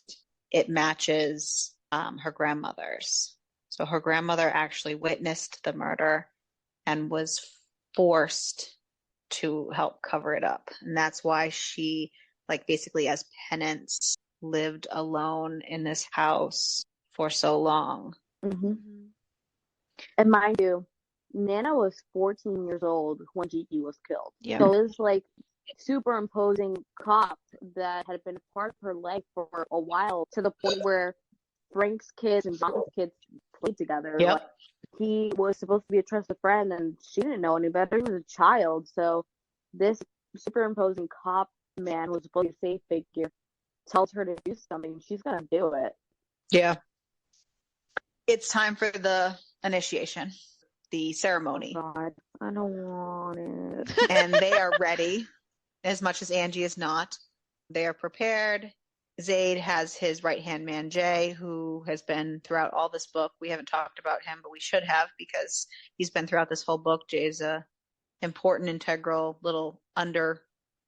it matches her grandmother's. So her grandmother actually witnessed the murder and was forced to help cover it up. And that's why she, like, basically as penance, lived alone in this house for so long. And mind you, Nana was 14 years old when Gigi was killed. Yeah. So this like superimposing cop that had been part of her life for a while, to the point where Frank's kids and John's kids played together. Yep. Like, he was supposed to be a trusted friend, and she didn't know any better. He was a child. So this superimposing cop man was supposed to be a safe figure, tells her to do something, she's gonna do it. Yeah. It's time for the initiation, the ceremony. Oh God, I don't want it. And they are ready, as much as Angie is not. They are prepared. Zaid has his right-hand man, Jay, who has been throughout all this book. We haven't talked about him, but we should have, because he's been throughout this whole book. Jay is a important, integral, little under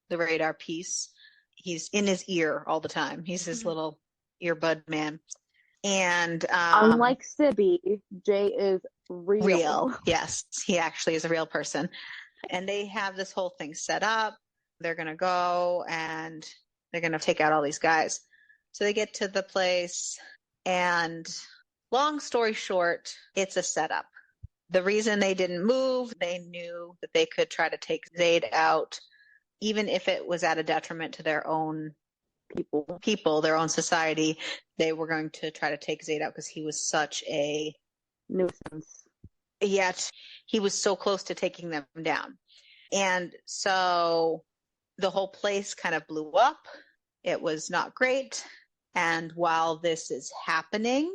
the radar piece. He's in his ear all the time. He's his little earbud man. And unlike Sibby, Jay is real. Yes, he actually is a real person. And they have this whole thing set up. They're going to go and they're going to take out all these guys. So they get to the place, and long story short, it's a setup. The reason they didn't move, they knew that they could try to take Zaid out, even if it was at a detriment to their own people, their own society. They were going to try to take Zaid out because he was such a nuisance. Yet he was so close to taking them down. And so the whole place kind of blew up. It was not great. And while this is happening,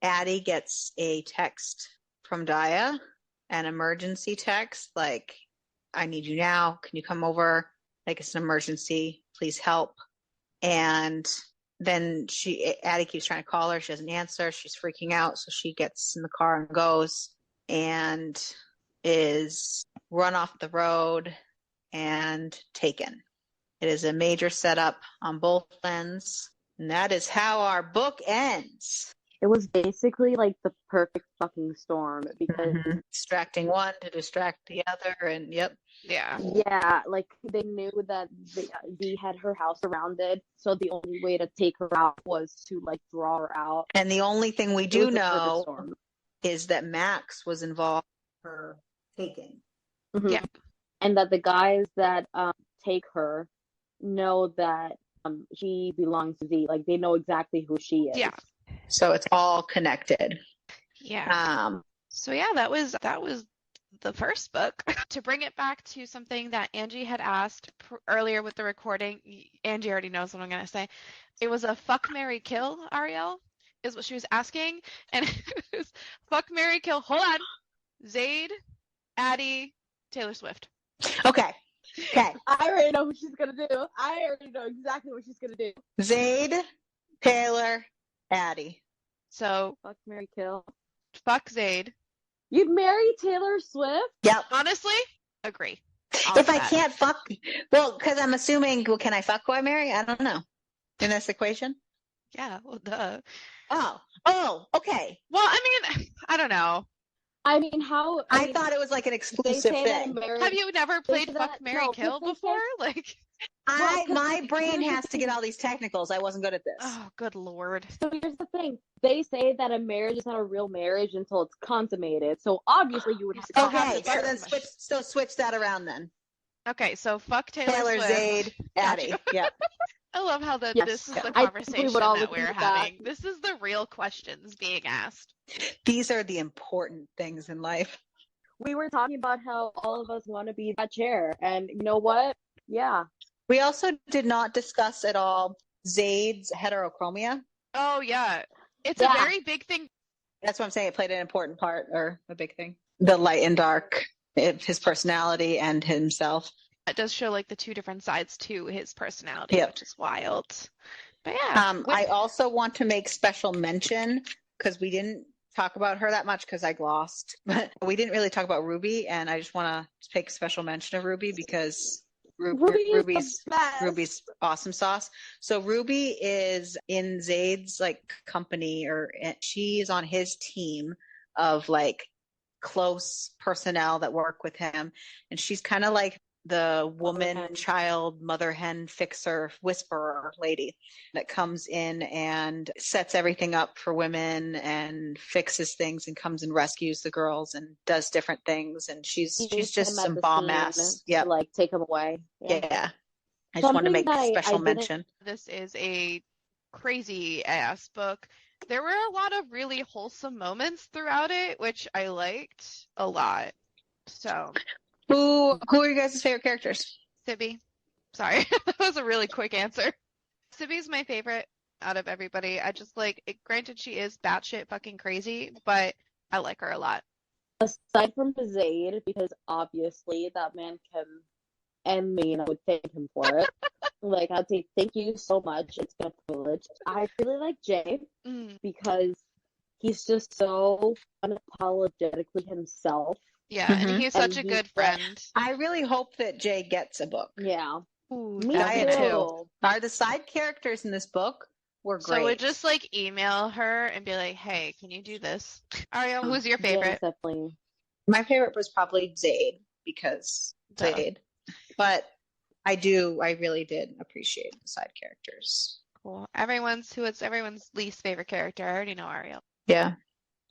Addie gets a text from Dia, an emergency text, like, I need you now. Can you come over? Like, it's an emergency. Please help. And then Addie keeps trying to call her. She doesn't answer. She's freaking out. So she gets in the car and goes, and is run off the road and taken. It is a major setup on both ends. And that is how our book ends. It was basically like the perfect fucking storm because Distracting one to distract the other, and yep. Yeah. yeah, like they knew that Dee had her house surrounded, so the only way to take her out was to like draw her out. And the only thing we It do was the perfect know storm. is that Max was involved. Her taking. Mhm. Yeah. And that the guys that take her know that she belongs to Dee. Like they know exactly who she is. Yeah. So it's all connected. Yeah. So yeah, that was the first book. To bring it back to something that Angie had asked earlier with the recording, Angie already knows what I'm gonna say. It was a fuck, marry, kill, Ariel, is what she was asking, and it was fuck, marry, kill. Hold on, Zayd, Addie, Taylor Swift. Okay. I already know what she's gonna do. I already know exactly what she's gonna do. Zayd, Taylor, Addie. So Fuck, marry, kill. fuck Zayd. You'd marry Taylor Swift? Yep. Honestly, agree. If I can't fuck, well, because I'm assuming, well, can I fuck who I marry? I don't know. In this equation? Yeah, well, duh. Oh, okay. Well, I mean, I don't know. I mean, how? I thought it was like an they exclusive say that thing. Have you never played say fuck, that- marry, no, kill they say- before? Like, My brain has to get all these technicals. I wasn't good at this. oh, good lord. So here's the thing. They say that a marriage is not a real marriage until it's consummated. So obviously you would have to Okay, Fuck. so then switch that around then. Okay, so fuck Taylor Swift. Zayd, Addie. Gotcha. Yep. I love how Yes. this is the I think we conversation would all that agree we're with that. having. This is the real questions being asked. These are the important things in life. We were talking about how all of us want to be that chair. And you know what? Yeah. We also did not discuss at all Zayd's heterochromia. Oh, yeah. It's Yeah. a very big thing. That's what I'm saying. It played an important part, or a big thing. The light and dark, his personality and himself. It does show like the two different sides to his personality, Yep. which is wild. But yeah. I also want to make special mention, because we didn't talk about her that much because I glossed, but we didn't really talk about Ruby, and I just want to take special mention of Ruby because Ruby's awesome sauce. So Ruby is in Zayd's like company, or she is on his team of like close personnel that work with him, and she's kind of like the woman, child, mother hen fixer, whisperer lady that comes in and sets everything up for women and fixes things and comes and rescues the girls and does different things. And she's just some bomb ass. Yeah. Like take them away. Yeah. I just want to make special mention. This is a crazy ass book. There were a lot of really wholesome moments throughout it, which I liked a lot. So Who are you guys' favorite characters? Sibby. Sorry, that was a really quick answer. Sibby's my favorite out of everybody. I just like it. Granted, she is batshit fucking crazy, but I like her a lot. Aside from Zayd, because obviously that man can end me and I would thank him for it. Like, I'd say thank you so much. It's been a privilege. I really like Jay because he's just so unapologetically himself. Yeah, and he's such a good friend. I really hope that Jay gets a book. Yeah. Ooh, Me I too. Are the side characters in this book were great. So we just like email her and be like, hey, can you do this? Ariel, who's your favorite? Yes, definitely. My favorite was probably Zayd because Zayd. But I really did appreciate the side characters. Cool. Everyone's least favorite character. I already know Ariel. Yeah.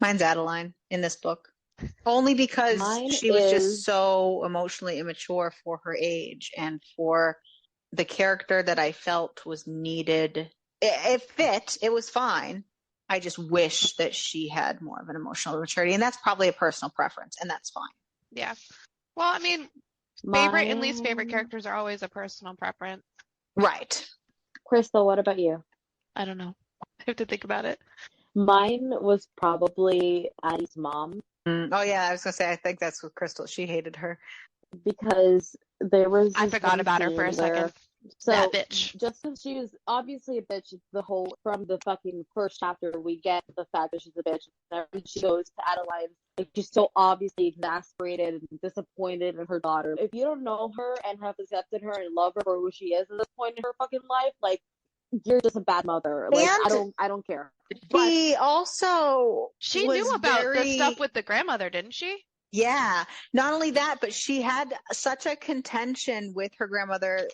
Mine's Adeline in this book. Only because she was just so emotionally immature for her age and for the character that I felt was needed. It fit. It was fine. I just wish that she had more of an emotional maturity. And that's probably a personal preference. And that's fine. Yeah. Well, I mean, favorite and least favorite characters are always a personal preference. Right. Crystal, what about you? I don't know. I have to think about it. Mine was probably Addie's mom. Oh, yeah. I was going to say, I think that's what Crystal, she hated her. Because there was I forgot about her for a second. So that bitch. Just as she was obviously a bitch, from the fucking first chapter, we get the fact that she's a bitch. And when she goes to Adeline, like, she's so obviously exasperated and disappointed in her daughter. If you don't know her and have accepted her and love her for who she is at this point in her fucking life, like, you're just a bad mother. Like, And I don't care. she also She was knew about the very- stuff with the grandmother, didn't she? Yeah. Not only that, but she had such a contention with her grandmother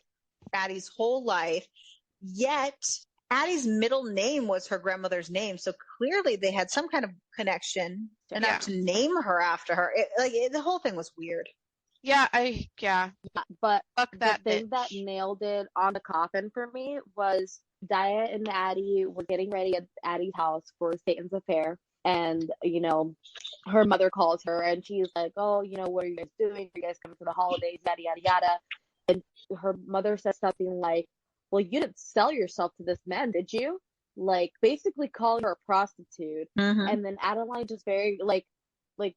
Addie's whole life. Yet Addie's middle name was her grandmother's name, so clearly they had some kind of connection enough to name her after her. The whole thing was weird. Yeah, But fuck that the thing bitch. that nailed it on the coffin for me was Diet and Addie were getting ready at Addie's house for Satan's affair. And, you know, her mother calls her and she's like, oh, you know, what are you guys doing? Are you guys coming for the holidays? Yada, yada, yada. And her mother says something like, well, you didn't sell yourself to this man, did you? Like, basically calling her a prostitute. Mm-hmm. And then Adeline just very, like,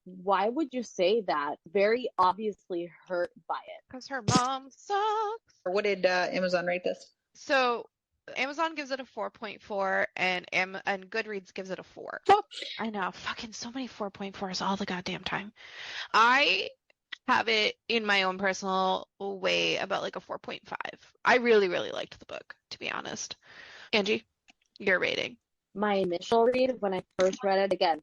why would you say that? Very obviously hurt by it. Because her mom sucks. What did Amazon rate this? So Amazon gives it a 4.4 and Goodreads gives it a 4. Oh. I know, fucking so many 4.4s all the goddamn time. I have it in my own personal way about like a 4.5. I really, really liked the book, to be honest. Angie, your rating. My initial read when I first read it, again,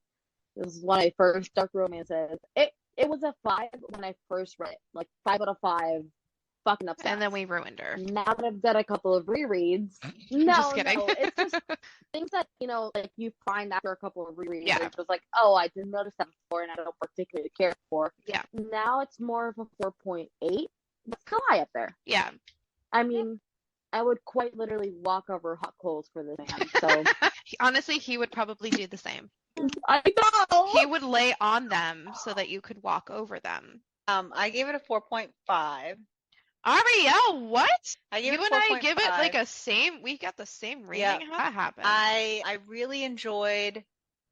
this is one of my first dark romances. It was a 5 when I first read it. Like 5 out of 5. Fucking upset. And then we ruined her. Now that I've done a couple of rereads, no, Just kidding. it's just things that, you know, like you find after a couple of rereads. Yeah. It's just like, oh, I didn't notice that before and I don't particularly care for. Yeah. Now it's more of a 4.8. It's still high up there. Yeah. I mean, I would quite literally walk over hot coals for this man. So Honestly, he would probably do the same. I know. He would lay on them so that you could walk over them. I gave it a 4.5. Ariel, what? I gave You it and I give it 4.5. like a same. We got the same rating. Yeah. How that happened? I really enjoyed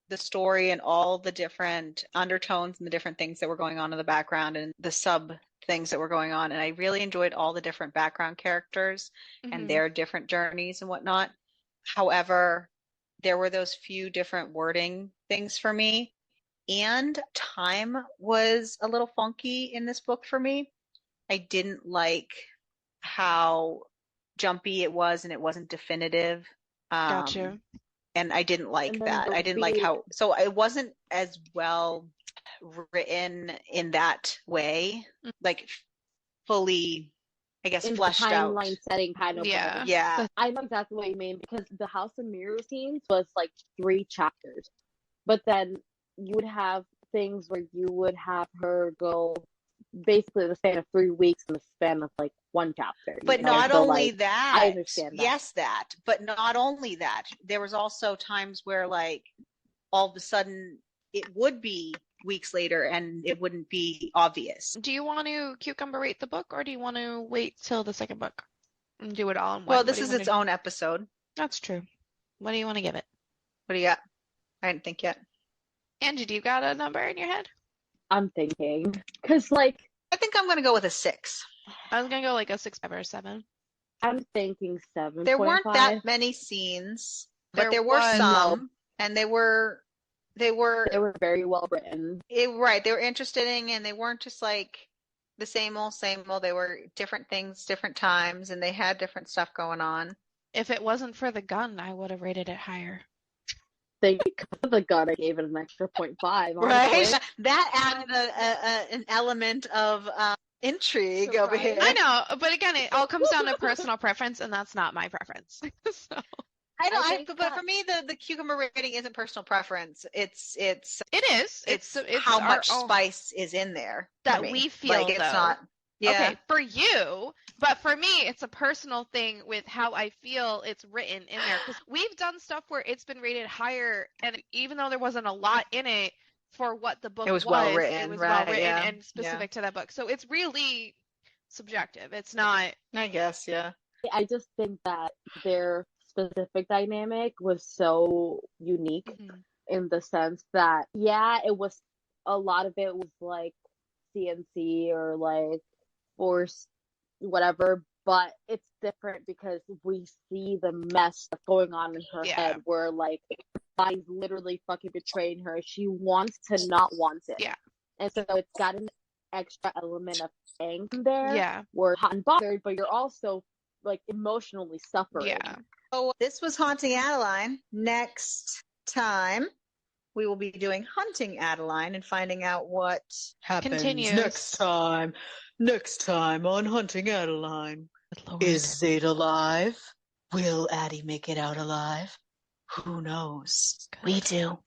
the story and all the different undertones and the different things that were going on in the background and the sub things that were going on. And I really enjoyed all the different background characters and Mhm. their different journeys and whatnot. However, there were those few different wording things for me. And time was a little funky in this book for me. I didn't like how jumpy it was and it wasn't definitive. Got you. And I didn't like And then that. I didn't like how, so it wasn't as well written in that way, like fully, I guess, in fleshed out. timeline setting kind of Yeah. way. Yeah. I know exactly what you mean because the House of Mirrors scenes was like 3 chapters, but then you would have things where you would have her go basically the span of 3 weeks in the span of like 1 chapter. But you know? not So, only like, that, I understand that. yes, that, but not only that, there was also times where like all of a sudden it would be weeks later and it wouldn't be obvious. Do you want to cucumber rate the book or do you want to wait till the second book and do it all in one? Well, What this do you is wanna its do? own episode. That's true. What do you want to give it? What do you got? I didn't think yet. Angie, do you got a number in your head? I'm thinking because like I think I'm going to go with a 6. I was gonna go like a 6.5 or 7. I'm thinking 7.5. There weren't that many scenes, but there were was. some, and they were They were very well written. right. They were interesting, and they weren't just like the same old, same old. They were different things, different times, and they had different stuff going on. If it wasn't for the gun, I would have rated it higher. They because of the gun, I gave it an extra 0.5. Right. honestly. That added an element of intrigue over Surprise. here. I know, but again, it all comes down to personal preference, and that's not my preference. So I know, I think but that- for me, the cucumber rating isn't personal preference. It's it is. it's It's how our much own- spice is in there that for me. we feel, like it's though. not. Yeah. Okay, for you, but for me, it's a personal thing with how I feel it's written in there. Because we've done stuff where it's been rated higher, and even though there wasn't a lot in it for what the book It was well written, it was right, well written yeah, and specific to that book. So it's really subjective. It's not. I guess, yeah. I just think that their specific dynamic was so unique in the sense that, yeah, it was a lot of it was like CNC or like forced, whatever, but it's different because we see the mess that's going on in her Yeah. head where like body's literally fucking betraying her. She wants to not want it. Yeah. And so it's got an extra element of angst there. Yeah. Where hot and bothered, but you're also like emotionally suffering. Yeah. So this was Haunting Adeline. Next time, we will be doing Hunting Adeline and finding out what happens Continues. next time. Next time on Hunting Adeline. Lord. Is Zeta alive? Will Addie make it out alive? Who knows? Good. We do.